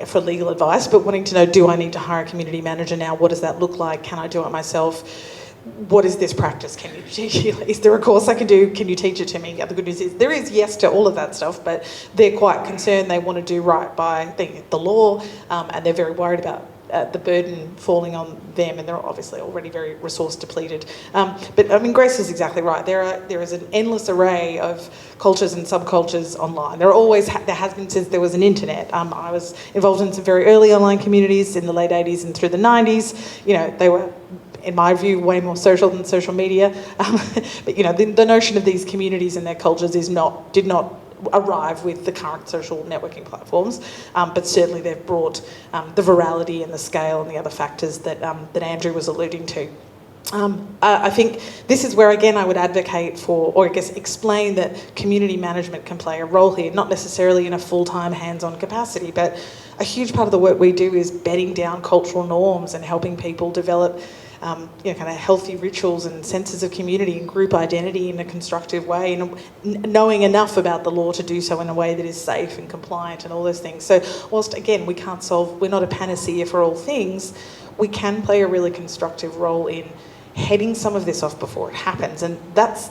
for legal advice, but wanting to know, do I need to hire a community manager now? What does that look like? Can I do it myself? What is this practice? Can you teach? Is there a course I can do? Can you teach it to me? The good news is there is yes to all of that stuff, but they're quite concerned. They want to do right by the law, and they're very worried about the burden falling on them, and they're obviously already very resource depleted. But I mean, Grace is exactly right. There is an endless array of cultures and subcultures online. There has been since there was an internet. I was involved in some very early online communities in the late 80s and through the 90s. They were, in my view, way more social than social media. But the notion of these communities and their cultures did not arrive with the current social networking platforms, but certainly they've brought the virality and the scale and the other factors that Andrew was alluding to. I think this is where, again, I would advocate for, or I guess explain that community management can play a role here, not necessarily in a full-time hands-on capacity, but a huge part of the work we do is bedding down cultural norms and helping people develop kind of healthy rituals and senses of community and group identity in a constructive way, and knowing enough about the law to do so in a way that is safe and compliant and all those things. So whilst, again, we're not a panacea for all things, we can play a really constructive role in heading some of this off before it happens. And that's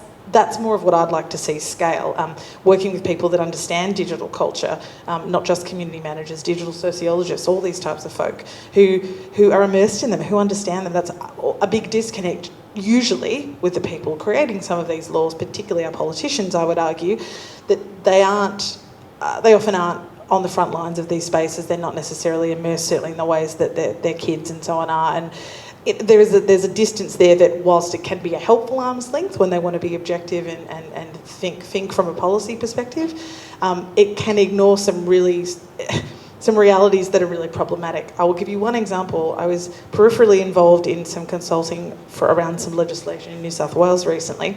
more of what I'd like to see scale, working with people that understand digital culture, not just community managers, digital sociologists, all these types of folk who are immersed in them, who understand them. That's a big disconnect usually with the people creating some of these laws, particularly our politicians, I would argue, that they often aren't on the front lines of these spaces. They're not necessarily immersed, certainly in the ways that their kids and so on are. And there's a distance there that, whilst it can be a helpful arm's length when they want to be objective and think from a policy perspective, it can ignore some realities that are really problematic. I will give you one example. I was peripherally involved in some consulting around some legislation in New South Wales recently,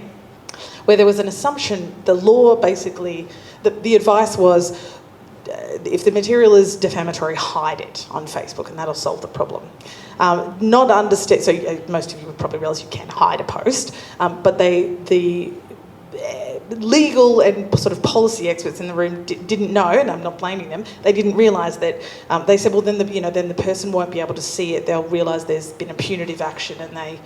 where there was an assumption, the law basically, the advice was, if the material is defamatory, hide it on Facebook and that'll solve the problem. So most of you would probably realise you can hide a post, but the legal and sort of policy experts in the room didn't know, and I'm not blaming them, they didn't realise that, they said, well, then the person won't be able to see it, they'll realise there's been a punitive action and they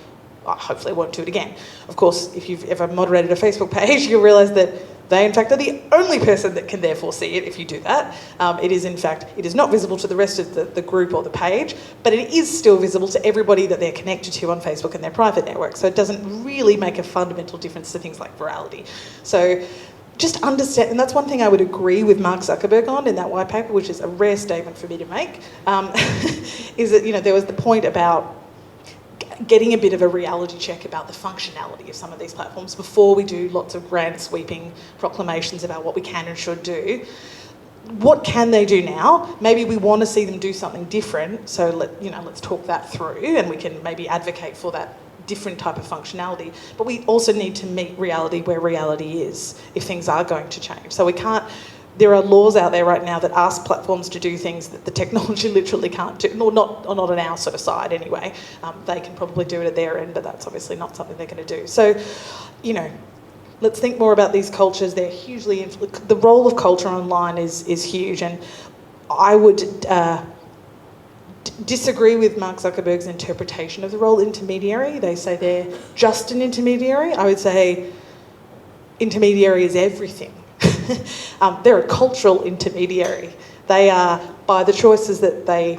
hopefully won't do it again. Of course, if you've ever moderated a Facebook page, you'll realise that they, in fact, are the only person that can therefore see it if you do that. It is not visible to the rest of the group or the page, but it is still visible to everybody that they're connected to on Facebook and their private network. So it doesn't really make a fundamental difference to things like virality. So just understand, and that's one thing I would agree with Mark Zuckerberg on in that white paper, which is a rare statement for me to make, is that, there was the point about getting a bit of a reality check about the functionality of some of these platforms before we do lots of grand sweeping proclamations about what we can and should do. What can they do now? Maybe we want to see them do something different, so let's talk that through, and we can maybe advocate for that different type of functionality. But we also need to meet reality where reality is if things are going to change. So we can't. There are laws out there right now that ask platforms to do things that the technology literally can't do, or not on our sort of side anyway. They can probably do it at their end, but that's obviously not something they're going to do. So, let's think more about these cultures. They're hugely the role of culture online is huge, and I would disagree with Mark Zuckerberg's interpretation of the role intermediary. They say they're just an intermediary. I would say intermediary is everything. They're a cultural intermediary. They are, by the choices that they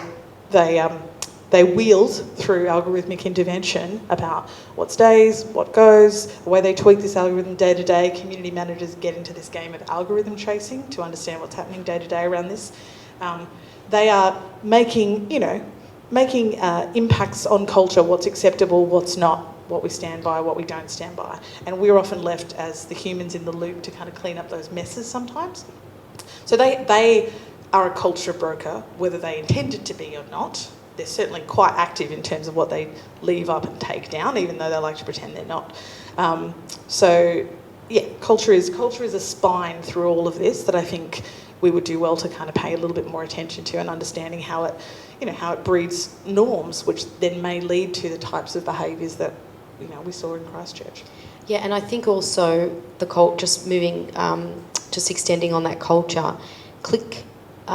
wield through algorithmic intervention about what stays, what goes, the way they tweak this algorithm day to day. Community managers get into this game of algorithm chasing to understand what's happening day to day around this. They are making impacts on culture, what's acceptable, what's not, what we stand by, what we don't stand by. And we're often left as the humans in the loop to kind of clean up those messes sometimes. So they are a culture broker, whether they intended to be or not. They're certainly quite active in terms of what they leave up and take down, even though they like to pretend they're not. Culture is a spine through all of this that I think we would do well to kind of pay a little bit more attention to, and understanding how it breeds norms, which then may lead to the types of behaviours that we saw in Christchurch.
Yeah, and I think also just extending on that culture,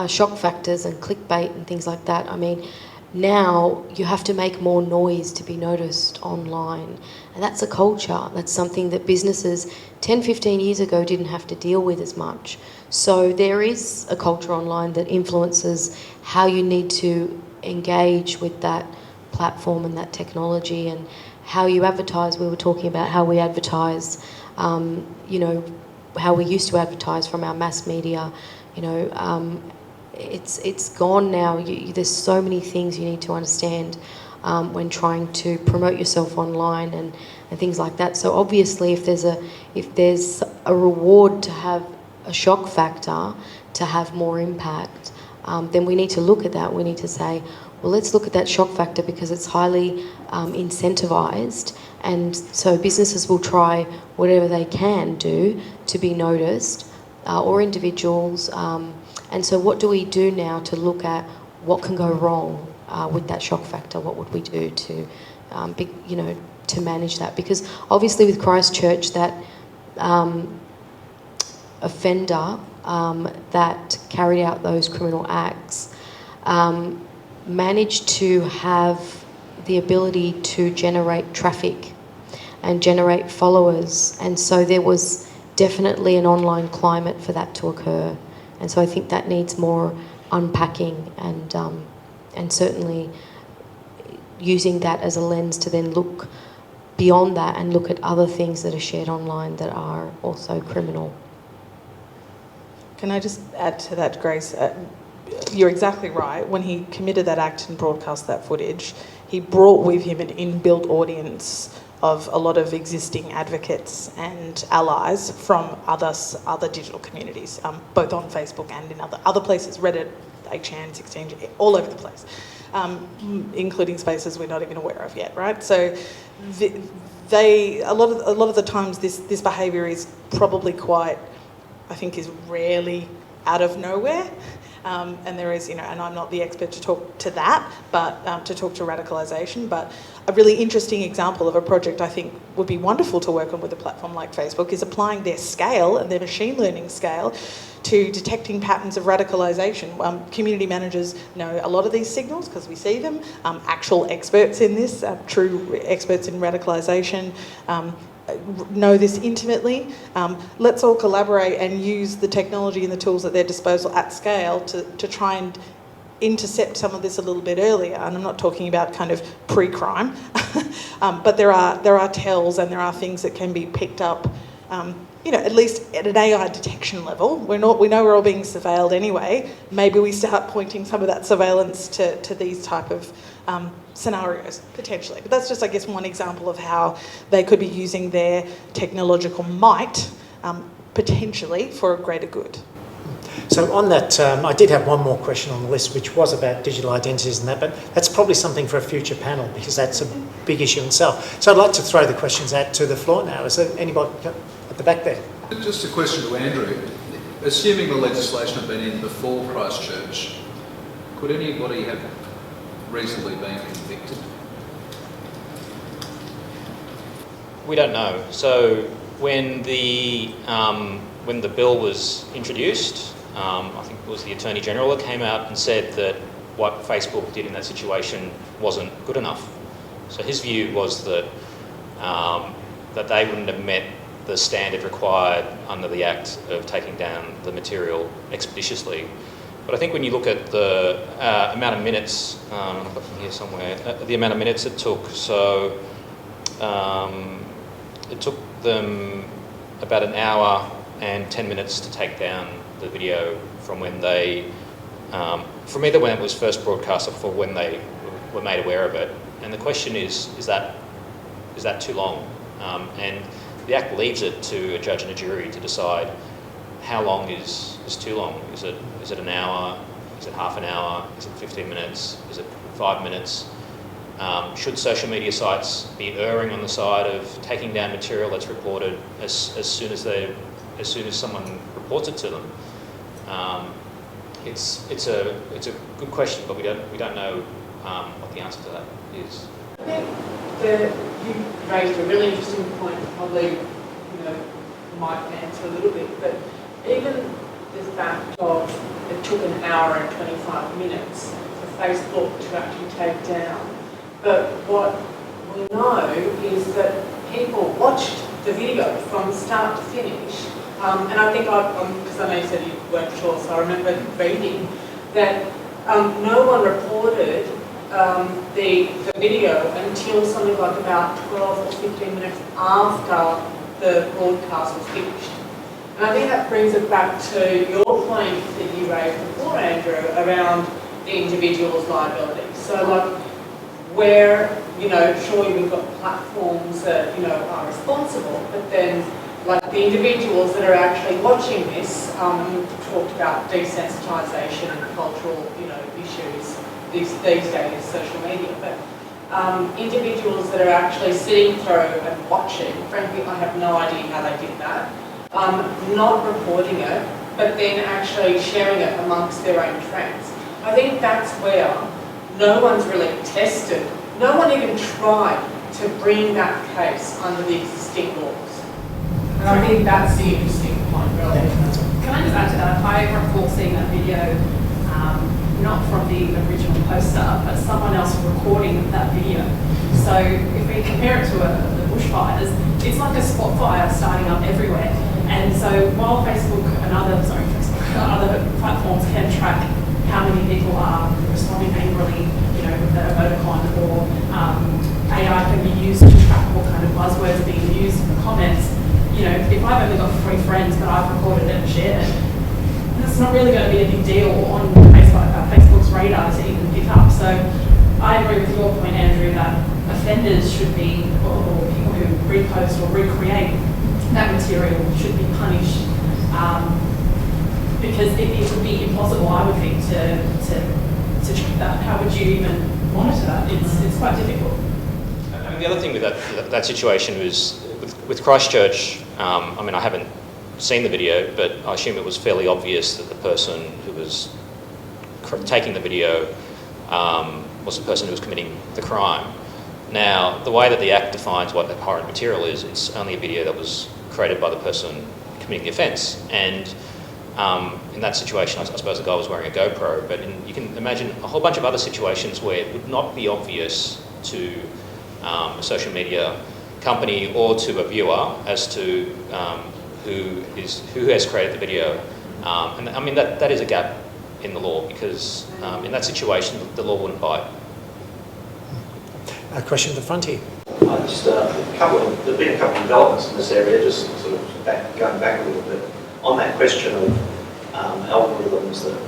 shock factors and clickbait and things like that. I mean, now you have to make more noise to be noticed online, and that's a culture. That's something that businesses 10, 15 years ago didn't have to deal with as much. So there is a culture online that influences how you need to engage with that platform and that technology, and how you advertise. We were talking about how we advertise, how we used to advertise from our mass media. It's gone now. There's so many things you need to understand when trying to promote yourself online and things like that. So obviously, if there's a reward to have a shock factor to have more impact, then we need to look at that. We need to say, well, let's look at that shock factor because it's highly incentivised, and so businesses will try whatever they can do to be noticed, or individuals. And so what do we do now to look at what can go wrong with that shock factor? What would we do to, to manage that? Because obviously with Christchurch, that offender that carried out those criminal acts managed to have the ability to generate traffic and generate followers, and so there was definitely an online climate for that to occur. And so I think that needs more unpacking, and certainly using that as a lens to then look beyond that and look at other things that are shared online that are also criminal.
Can I just add to that, Grace? You're exactly right. When he committed that act and broadcast that footage, he brought with him an inbuilt audience of a lot of existing advocates and allies from other digital communities, both on Facebook and in other places, Reddit, 8chan, 16, all over the place, including spaces we're not even aware of yet, right? So a lot of the times this behaviour is probably quite, I think, is rarely out of nowhere. And there is, and I'm not the expert to talk to that, but to talk to radicalisation. But a really interesting example of a project I think would be wonderful to work on with a platform like Facebook is applying their scale and their machine learning scale to detecting patterns of radicalisation. Community managers know a lot of these signals because we see them. Actual experts in this, true experts in radicalisation, know this intimately. Let's all collaborate and use the technology and the tools at their disposal at scale to try and intercept some of this a little bit earlier. And I'm not talking about kind of pre-crime, but there are tells and there are things that can be picked up, at least at an AI detection level. We know we're all being surveilled anyway. Maybe we start pointing some of that surveillance to these type of scenarios, potentially. But that's just, I guess, one example of how they could be using their technological might potentially for a greater good.
So on that, I did have one more question on the list, which was about digital identities and that, but that's probably something for a future panel because that's a big issue in itself. So I'd like to throw the questions out to the floor now. Is there anybody at the back there?
Just a question to Andrew. Assuming the legislation had been in before Christchurch, could anybody have reasonably been convicted?
We don't know. So when the bill was introduced, I think it was the Attorney General that came out and said that what Facebook did in that situation wasn't good enough. So his view was that that they wouldn't have met the standard required under the Act of taking down the material expeditiously. But I think when you look at the amount of minutes, I've got them here somewhere, the amount of minutes it took, so it took them about an hour and 10 minutes to take down the video from when they, from either when it was first broadcast or when they were made aware of it. And the question is that too long? And the Act leaves it to a judge and a jury to decide how long is too long. Is it an hour? Is it half an hour? Is it 15 minutes? Is it 5 minutes? Should social media sites be erring on the side of taking down material that's reported as soon as someone reports it to them? It's a good question, but we don't know what the answer to that is.
I think you raised a really interesting point, probably might answer a little bit, but even the fact of it took an hour and 25 minutes for Facebook to actually take down. But what we know is that people watched the video from start to finish. And I think, because I know you said you weren't sure, so I remember reading that no one reported the video until something like about 12 or 15 minutes after the broadcast was finished. And I think that brings it back to your point that you raised before, Andrew, around the individual's liability. So like where, sure you've got platforms that, are responsible, but then like the individuals that are actually watching this, we've talked about desensitisation and cultural, issues these days, social media, but individuals that are actually sitting through and watching, frankly, I have no idea how they did that, not reporting it, but then actually sharing it amongst their own friends. I think that's where no one's really tested. No one even tried to bring that case under the existing laws. And I think that's the interesting point, really.
Can I just add to that? I recall seeing that video, not from the original poster, but someone else recording that video. So if we compare it to the bushfires, it's like a spot fire starting up everywhere. And so while Facebook and other platforms can track how many people are responding angrily, with the emoticon, or AI can be used to track what kind of buzzwords are being used in the comments. If I've only got 3 friends but I've recorded it and shared it, that's not really going to be a big deal on Facebook's radar to even pick up. So I agree with your point, Andrew, that offenders should be, or people who repost or recreate that material should be punished, because it would be impossible, I would think, to track that. How would you even monitor that? It's quite difficult.
I mean, the other thing with that situation was with Christchurch. I haven't seen the video, but I assume it was fairly obvious that the person who was taking the video was the person who was committing the crime. Now, the way that the Act defines what abhorrent material is, it's only a video that was created by the person committing the offence. And in that situation, I suppose the guy was wearing a GoPro, but you can imagine a whole bunch of other situations where it would not be obvious to a social media company or to a viewer as to who has created the video. And I mean, that is a gap in the law, because in that situation, the law wouldn't bite.
A question at the front here.
Just there've been a couple of developments in this area, just sort of going back a little bit. On that question of algorithms that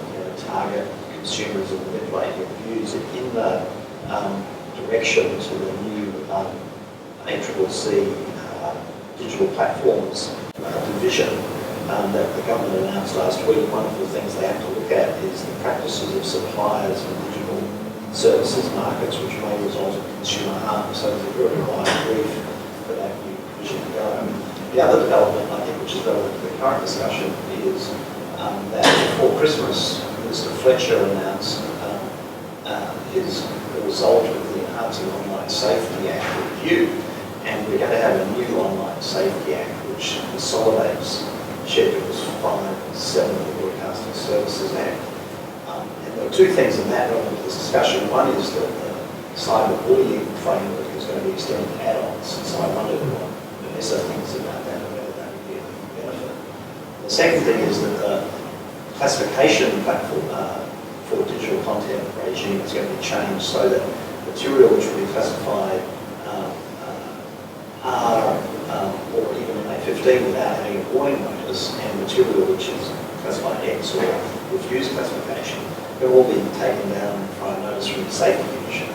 target consumers and manipulate your views, in the direction to the new ACCC digital platforms division that the government announced last week. One of the things they have to look at is the practices of suppliers in digital services markets, which may result in consumer harm. So there's a very wide brief for that new division to go. The other development, I think, which is relevant to the current discussion, is that before Christmas, Mr. Fletcher announced is the result of the Enhancing Online Safety Act review, and we're going to have a new Online Safety Act which consolidates Schedules 5 and 7 of the Broadcasting Services Act. And there are two things in that relevant to this discussion. One is that the cyberbullying framework is going to be extended to adults, and so I wondered what Vanessa thinks about that and whether that would be a benefit. The second thing is that the classification platform for digital content regime is going to be changed so that material which will be classified R or even an A15 without having a warning notice, and material which is classified X or refused classification, will all be taken down prior notice from the Safety Commission.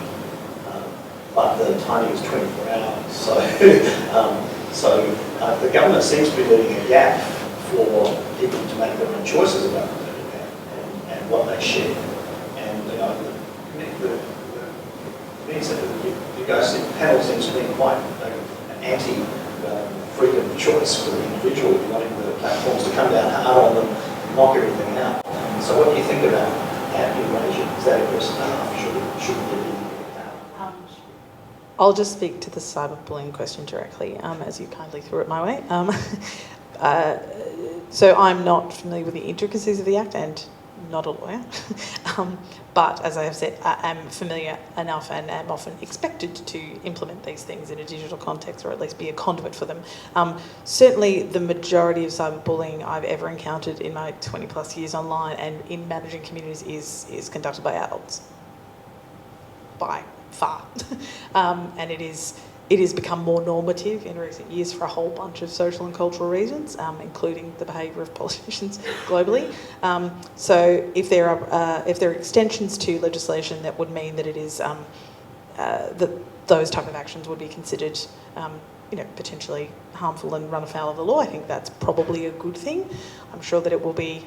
But the timing is 24 hours, so the government seems to be leaving a gap for people to make their own choices about what they do and what they share. And the panel seems to be quite anti-freedom of choice for the individual, wanting the platforms to come down hard on them, knock everything out. So what do you think about that new regime? Is that aggressive enough? Should we do it?
I'll just speak to the cyberbullying question directly, as you kindly threw it my way. So I'm not familiar with the intricacies of the Act and not a lawyer, but as I have said, I am familiar enough and am often expected to implement these things in a digital context, or at least be a conduit for them. Certainly the majority of cyberbullying I've ever encountered in my 20 plus years online and in managing communities is conducted by adults, by far. And it has become more normative in recent years for a whole bunch of social and cultural reasons, including the behaviour of politicians globally. So if there are extensions to legislation that would mean that it is that those type of actions would be considered, potentially harmful and run afoul of the law, I think that's probably a good thing. I'm sure that it will be.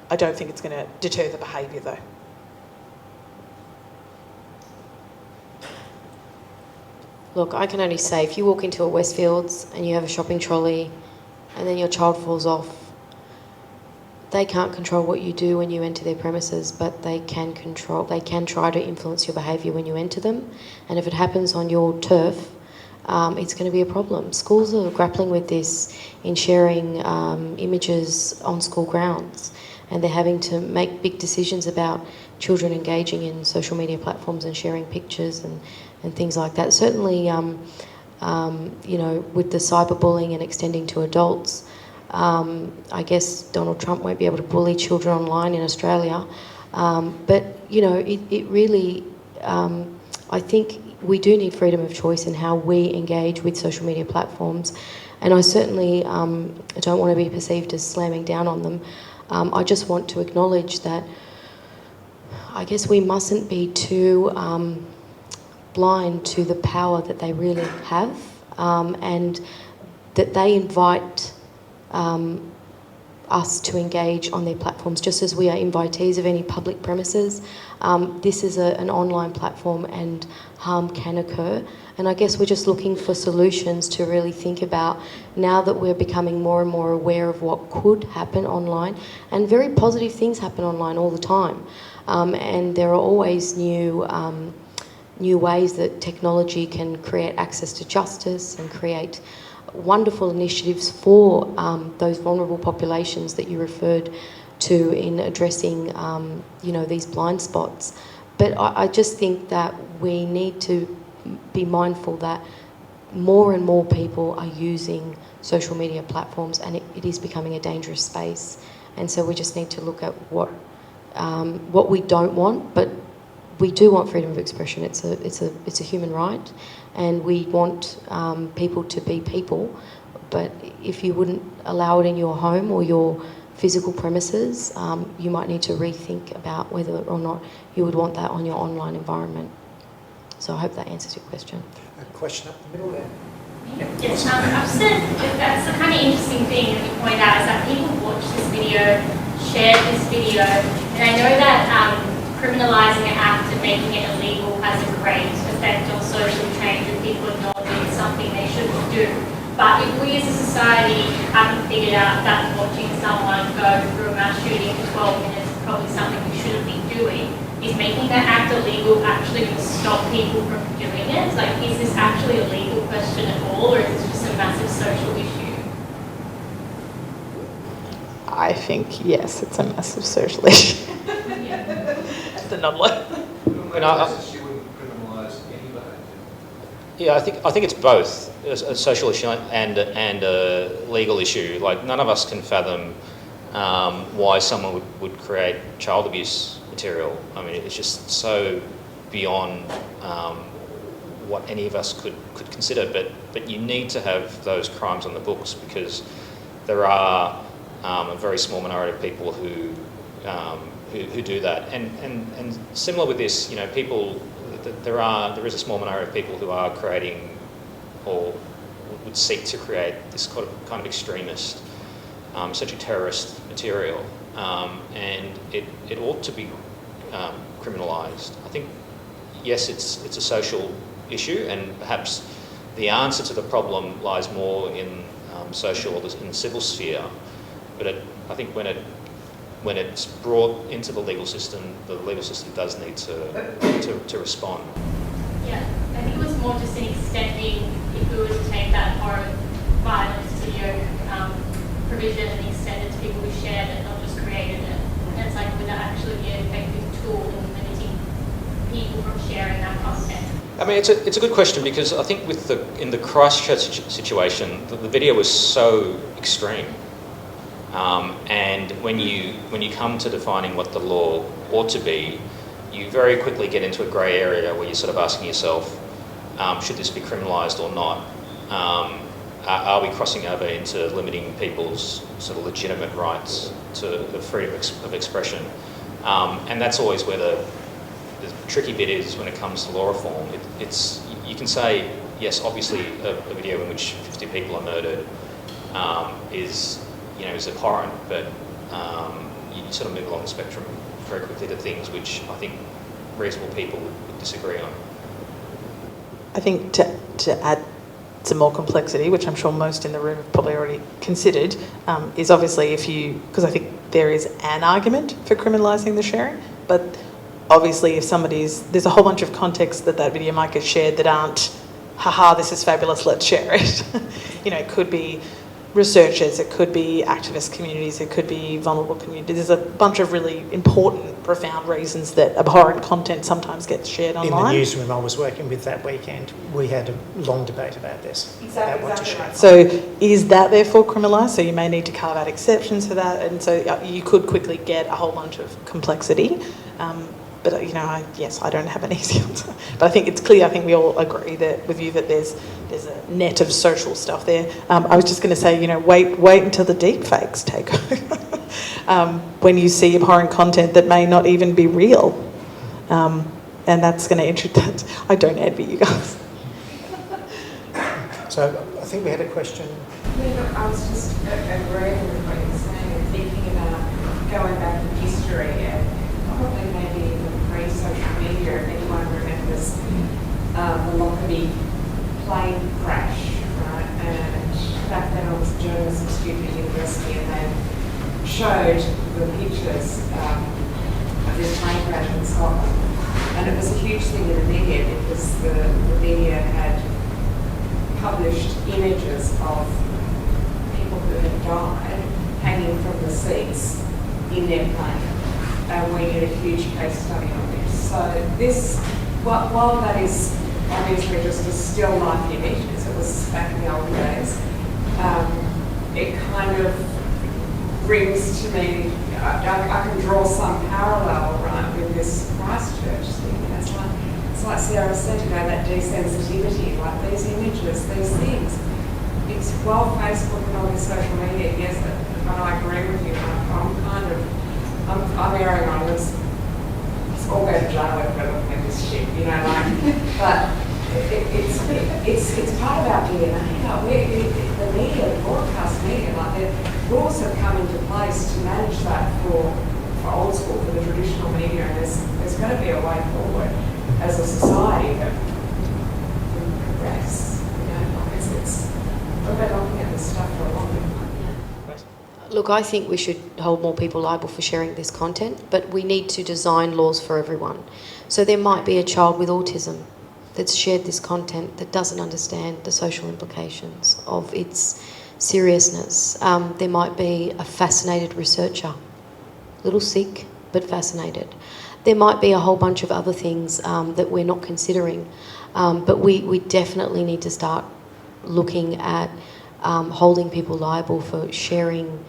I don't think it's going to deter the behaviour though.
Look, I can only say, if you walk into a Westfields and you have a shopping trolley and then your child falls off, they can't control what you do when you enter their premises, but they can try to influence your behaviour when you enter them. And if it happens on your turf, it's going to be a problem. Schools are grappling with this in sharing images on school grounds, and they're having to make big decisions about children engaging in social media platforms and sharing pictures and things like that. Certainly, with the cyberbullying and extending to adults, I guess Donald Trump won't be able to bully children online in Australia. But it really, I think we do need freedom of choice in how we engage with social media platforms. And I certainly don't want to be perceived as slamming down on them. I just want to acknowledge that I guess we mustn't be too blind to the power that they really have, and that they invite us to engage on their platforms just as we are invitees of any public premises. This is an online platform and harm can occur, and I guess we're just looking for solutions to really think about, now that we're becoming more and more aware of what could happen online, and very positive things happen online all the time, and there are always new ways that technology can create access to justice and create wonderful initiatives for those vulnerable populations that you referred to in addressing, these blind spots. But I just think that we need to be mindful that more and more people are using social media platforms, and it is becoming a dangerous space. And so we just need to look at what we don't want, but we do want freedom of expression. It's a human right, and we want people to be people. But if you wouldn't allow it in your home or your physical premises, you might need to rethink about whether or not you would want that on your online environment. So I hope that answers your question.
A question up the middle there.
Yes, I've said that's the kind of interesting thing that you point out is that people watch this video, share this video, and I know that criminalising an act and making it illegal has a great effect on social change and people acknowledging it's something they shouldn't do. But if we as a society haven't figured out that watching someone go through a mass shooting for 12 minutes is probably something we shouldn't be doing, is making that act illegal actually going to stop people from doing it? Like, is this actually a legal question at all, or is it just a massive social issue?
I think, yes, it's a massive social issue. That's the nod.
And yeah, I think it's both a social issue and a legal issue. Like, none of us can fathom why someone would create child abuse material. I mean, it's just so beyond what any of us could consider. But you need to have those crimes on the books because there are a very small minority of people who do that. And similar with this, people. There is a small minority of people who are creating or would seek to create this kind of extremist, such a terrorist material, and it ought to be criminalised. I think, yes, it's a social issue, and perhaps the answer to the problem lies more in social or in the civil sphere. But I think when it's brought into the legal system does need to respond.
Yeah, I think it was more just an extending, if we were to take that horror violence video provision and extend it to people who shared it, not just created it. And it's like, would that actually be an effective tool in limiting people from sharing that content?
I mean, it's a good question because I think in the Christchurch situation, the video was so extreme. And when you come to defining what the law ought to be, you very quickly get into a grey area where you're sort of asking yourself, should this be criminalised or not? Are we crossing over into limiting people's sort of legitimate rights to the freedom of expression? And that's always where the tricky bit is when it comes to law reform. You can say, yes, obviously a video in which 50 people are murdered is abhorrent, but you sort of move along the spectrum very quickly to things which I think reasonable people would disagree on.
I think to add some more complexity, which I'm sure most in the room have probably already considered, is obviously because I think there is an argument for criminalising the sharing, but obviously if there's a whole bunch of contexts that video might get shared that aren't, haha, this is fabulous, let's share it. It could be researchers, it could be activist communities, it could be vulnerable communities. There's a bunch of really important, profound reasons that abhorrent content sometimes gets shared online.
In the newsroom I was working with that weekend, we had a long debate about this.
Exactly right. So is that therefore criminalised? So you may need to carve out exceptions for that, and so you could quickly get a whole bunch of complexity. But I don't have an easy answer. But I think it's clear. I think we all agree with you that there's a net of social stuff there. I was just going to say, wait until the deep fakes take over. When you see abhorrent content that may not even be real, and that's going to introduce. I don't envy you guys.
So I think we had a question.
Yeah, I was just agreeing with what you're saying and thinking about going back in history and probably maybe even pre-social media, if anyone remembers the Lockerbie plane crash, right? And back then I was a journalism student at university and they showed the pictures of this plane crash in Scotland. And it was a huge thing in the media because the media had published images of people who had died hanging from the seats in their plane. And we did a huge case study on this. So this, while that is obviously just a still life image, as it was back in the old days, it kind of brings to me, I can draw some parallel, right, with this Christchurch thing. It's like Sarah said, that desensitivity, like these images, these things. It's Facebook and all this social media, yes, but I agree with you. I'm erring on this all go to jail if we're looking at this shit, you know, like, but it's part of our DNA. Like, the media, the broadcast media, like the rules have come into place to manage that for old school, for the traditional media, and there's got to be a way forward as a society that can progress. You know, like we've been looking at this stuff for a long time.
Look, I think we should hold more people liable for sharing this content, but we need to design laws for everyone. So there might be a child with autism that's shared this content that doesn't understand the social implications of its seriousness. There might be a fascinated researcher, a little sick but fascinated. There might be a whole bunch of other things that we're not considering, but we definitely need to start looking at holding people liable for sharing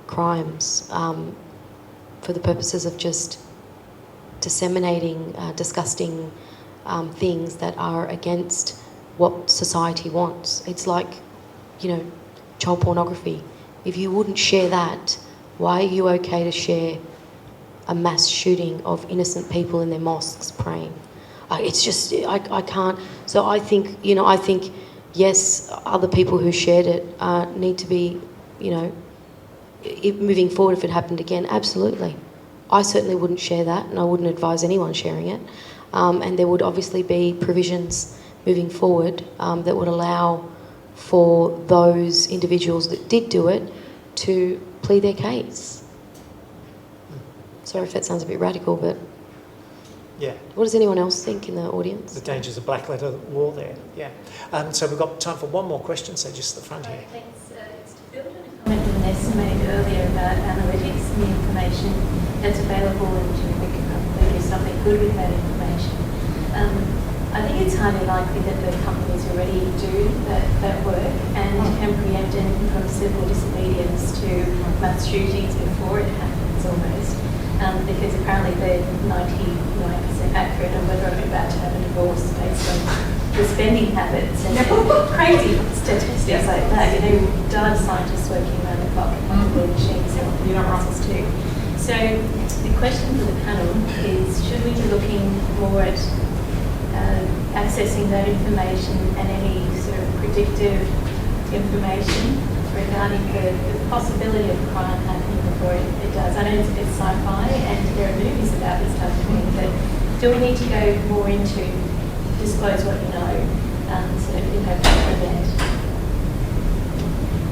crimes for the purposes of just disseminating disgusting things that are against what society wants. It's like, you know, child pornography. If you wouldn't share that, why are you okay to share a mass shooting of innocent people in their mosques praying? It's just, I can't. So I think, yes, other people who shared it need to be, moving forward if it happened again, absolutely. I certainly wouldn't share that, and I wouldn't advise anyone sharing it. And there would obviously be provisions moving forward that would allow for those individuals that did do it to plead their case. Sorry if that sounds a bit radical, but
yeah.
What does anyone else think in the audience?
The dangers of black letter law there, yeah. So we've got time for one more question, so just at the front here.
Thanks. It's to build on a comment Vanessa made earlier about analytics and the information that's available and we can probably do something good with that information. I think it's highly likely that the companies already do that work and can preempt anything from civil disobedience to mass shootings before it happens almost. Because apparently they're 99% accurate on whether I'm about to have a divorce based on the spending habits and crazy statistics like that. Data scientists working around the clock and probably machines helping us too. So the question for the panel is, should we be looking more at accessing that information and any sort of predictive information regarding the possibility of crime happening before it does? I know it's a bit sci-fi and there are movies about this type of thing, but do we need to go more into disclose what you know so that you have to prevent?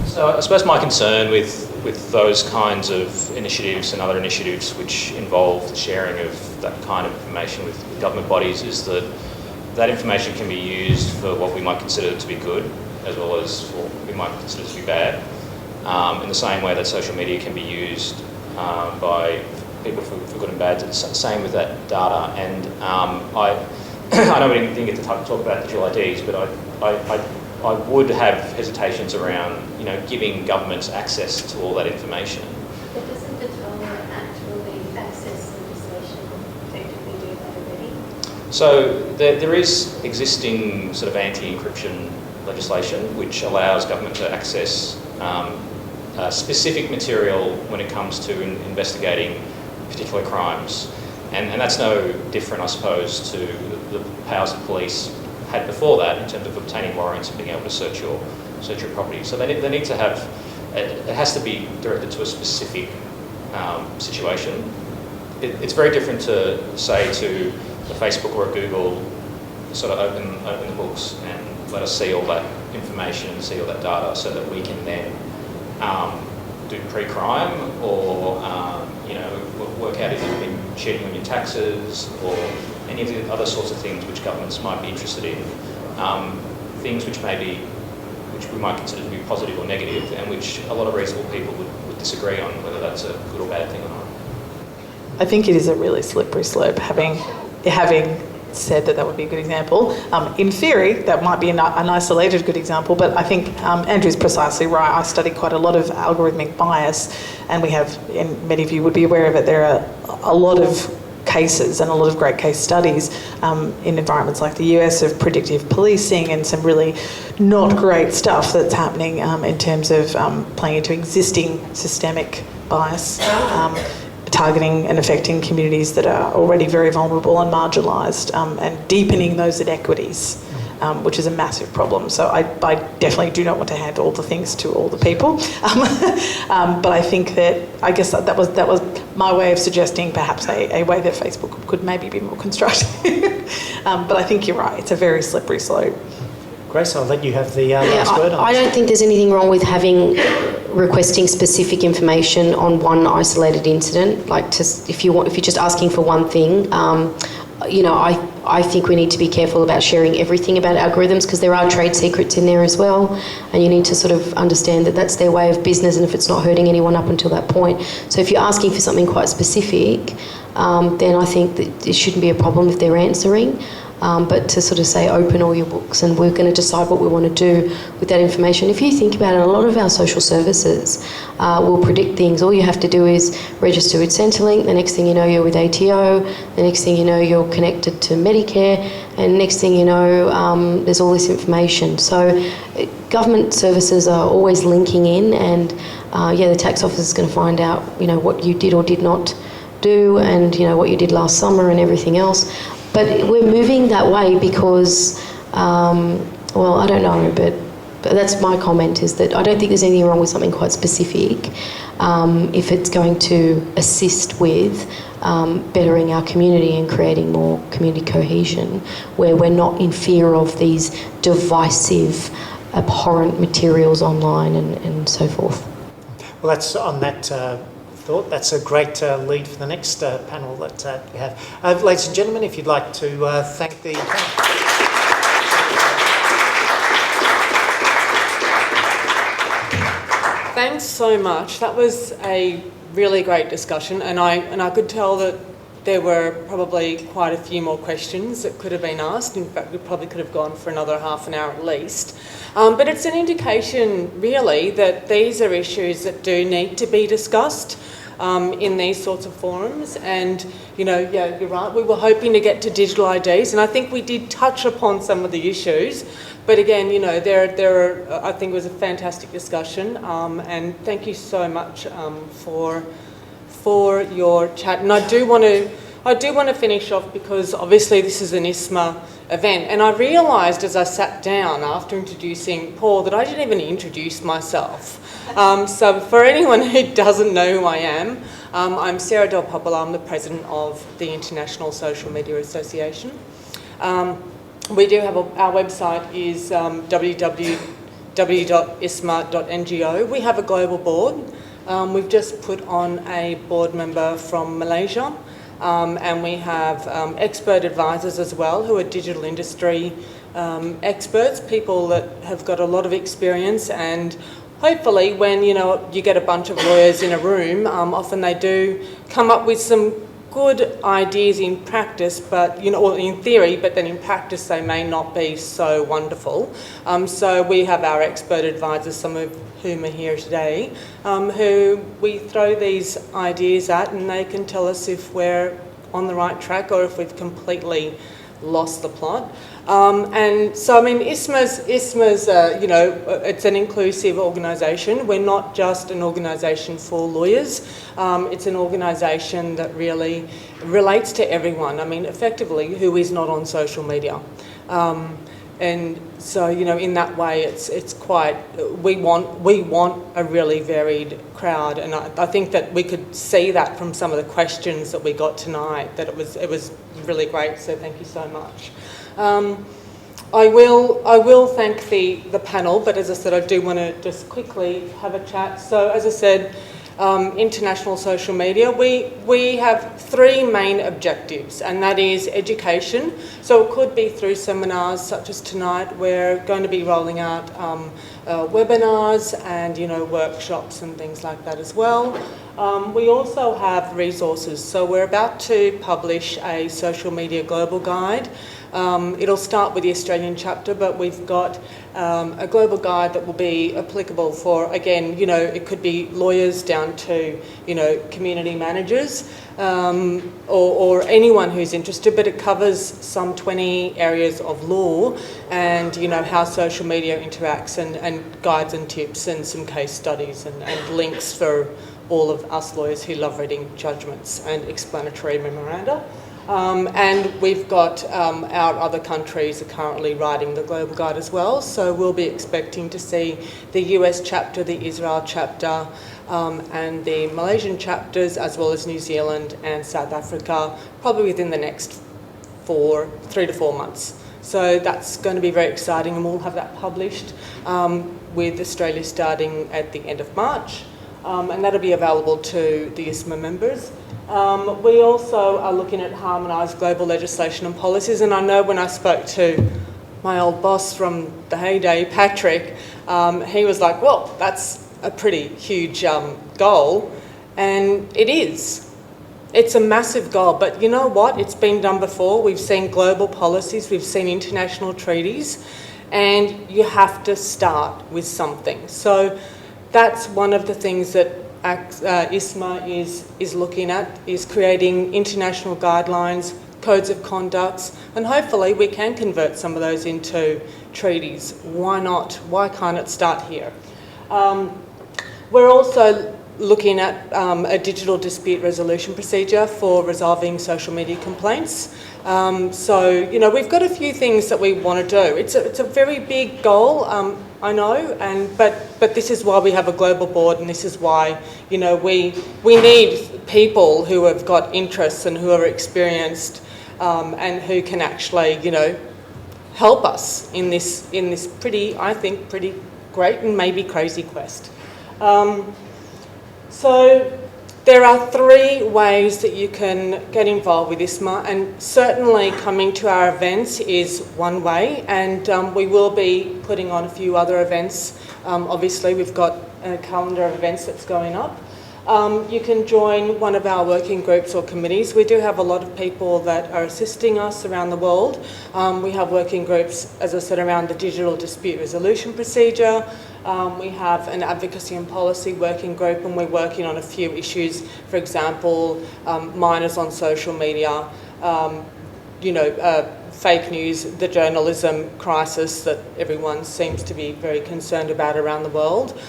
So I suppose my concern with those kinds of initiatives and other initiatives which involve the sharing of that kind of information with government bodies is that information can be used for what we might consider to be good as well as what we might consider to be bad, in the same way that social media can be used by people for good and bad. Same with that data. And I know we didn't get to talk about digital IDs, but I would have hesitations around giving governments access to all that information.
But doesn't the Toll actually access legislation effectively do that already?
So there is existing sort of anti-encryption legislation which allows government to access specific material when it comes to investigating particular crimes. And that's no different, I suppose, to the powers that police had before that in terms of obtaining warrants and being able to search your property. So they need to have, it has to be directed to a specific situation. It's very different to say to a Facebook or a Google, sort of open the books and let us see all that information, see all that data, so that we can then do pre-crime or work out if you've been cheating on your taxes or any of the other sorts of things which governments might be interested in. Things which we might consider to be positive or negative, and which a lot of reasonable people would disagree on whether that's a good or bad thing or not.
I think it is a really slippery slope, having said that would be a good example. In theory, that might be an isolated good example, but I think Andrew's precisely right. I study quite a lot of algorithmic bias, and we have, and many of you would be aware of it, there are a lot of cases and a lot of great case studies in environments like the US of predictive policing and some really not great stuff that's happening in terms of playing into existing systemic bias. targeting and affecting communities that are already very vulnerable and marginalised, and deepening those inequities, which is a massive problem. So I definitely do not want to hand all the things to all the people, but I think that, I guess that was my way of suggesting perhaps a way that Facebook could maybe be more constructive. But I think you're right, it's a very slippery slope.
Grace, I'll let you have the last word on
I don't think there's anything wrong with requesting specific information on one isolated incident. Like, if you're just asking for one thing, you know, I think we need to be careful about sharing everything about algorithms, because there are trade secrets in there as well, and you need to sort of understand that that's their way of business, and if it's not hurting anyone up until that point. So if you're asking for something quite specific, then I think that it shouldn't be a problem if they're answering. But to sort of say, open all your books and we're going to decide what we want to do with that information. If you think about it, a lot of our social services will predict things. All you have to do is register with Centrelink. The next thing you know, you're with ATO. The next thing you know, you're connected to Medicare. And next thing you know, there's all this information. So government services are always linking in, and the tax office is going to find out, you know, what you did or did not do, and, you know, what you did last summer and everything else. But we're moving that way because, well, I don't know, but that's my comment, is that I don't think there's anything wrong with something quite specific if it's going to assist with bettering our community and creating more community cohesion, where we're not in fear of these divisive, abhorrent materials online and so forth.
Well, that's on that thought. That's a great lead for the next panel that we have. Ladies and gentlemen, if you'd like to thank the panel.
Thanks so much. That was a really great discussion, and I could tell that there were probably quite a few more questions that could have been asked. In fact, we probably could have gone for another half an hour at least. But it's an indication, really, that these are issues that do need to be discussed in these sorts of forums. And, you know, yeah, you're right, we were hoping to get to digital IDs, and I think we did touch upon some of the issues. But again, you know, I think it was a fantastic discussion, and thank you so much for your chat. And I do want to finish off, because obviously this is an ISMA event, and I realised as I sat down after introducing Paul that I didn't even introduce myself. So for anyone who doesn't know who I am, I'm Sarah Del Popolo. I'm the president of the International Social Media Association. We do have our website is www.isma.ngo. We have a global board. We've just put on a board member from Malaysia, and we have expert advisors as well, who are digital industry experts, people that have got a lot of experience. And hopefully when, you know, you get a bunch of lawyers in a room, often they do come up with some good ideas in practice, but, you know, or in theory, but then in practice they may not be so wonderful. So we have our expert advisors, some of whom are here today, who we throw these ideas at, and they can tell us if we're on the right track or if we've completely lost the plot. And so, I mean, ISMA's you know, it's an inclusive organisation. We're not just an organisation for lawyers. It's an organisation that really relates to everyone. I mean, effectively, who is not on social media. And so, you know, in that way, it's quite. We want a really varied crowd, and I think that we could see that from some of the questions that we got tonight. That it was really great. So thank you so much. I will thank the panel, but as I said, I do want to just quickly have a chat. So as I said, international social media, we have three main objectives, and that is education. So it could be through seminars such as tonight. We're going to be rolling out webinars and, you know, workshops and things like that as well. We also have resources. So we're about to publish a social media global guide. It'll start with the Australian chapter, but we've got a global guide that will be applicable for, again, you know, it could be lawyers down to, you know, community managers, or anyone who's interested, but it covers some 20 areas of law and, you know, how social media interacts, and guides and tips and some case studies and links for all of us lawyers who love reading judgments and explanatory memoranda. And we've got our other countries are currently writing the Global Guide as well, so we'll be expecting to see the US chapter, the Israel chapter, and the Malaysian chapters, as well as New Zealand and South Africa, probably within the next 3 to 4 months. So that's going to be very exciting, and we'll have that published with Australia starting at the end of March, and that'll be available to the ISMA members. We also are looking at harmonised global legislation and policies, and I know when I spoke to my old boss from the heyday, Patrick, he was like, well, that's a pretty huge goal, and it is. It's a massive goal, but you know what? It's been done before. We've seen global policies, we've seen international treaties, and you have to start with something. So that's one of the things that ISMA is looking at, is creating international guidelines, codes of conducts, and hopefully we can convert some of those into treaties. Why not? Why can't it start here? We're also looking at a digital dispute resolution procedure for resolving social media complaints. So, you know, we've got a few things that we want to do. It's a very big goal, I know, but this is why we have a global board, and this is why, you know, we need people who have got interests and who are experienced and who can actually, you know, help us in this pretty, I think, pretty great and maybe crazy quest. So there are 3 ways that you can get involved with ISMA, and certainly coming to our events is one way, and we will be putting on a few other events. Obviously, we've got a calendar of events that's going up. You can join one of our working groups or committees. We do have a lot of people that are assisting us around the world. We have working groups, as I said, around the digital dispute resolution procedure. We have an advocacy and policy working group, and we're working on a few issues. For example, minors on social media, fake news, the journalism crisis that everyone seems to be very concerned about around the world.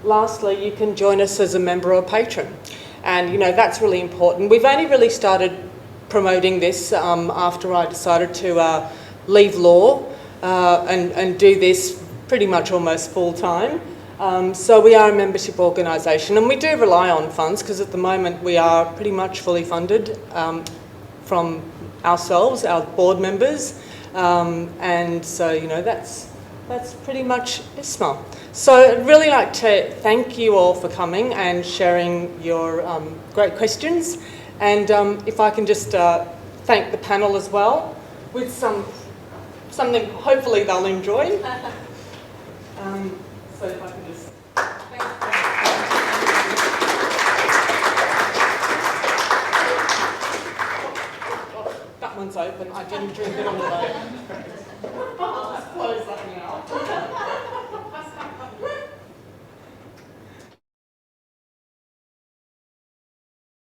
Lastly, you can join us as a member or patron. And, you know, that's really important. We've only really started promoting this after I decided to leave law and do this pretty much almost full time. So we are a membership organisation, and we do rely on funds because at the moment we are pretty much fully funded from ourselves, our board members, and so, you know, that's pretty much ISMA. So I'd really like to thank you all for coming and sharing your great questions, and if I can just thank the panel as well with something hopefully they'll enjoy. So if I can just... That one's open. I didn't drink it on the way.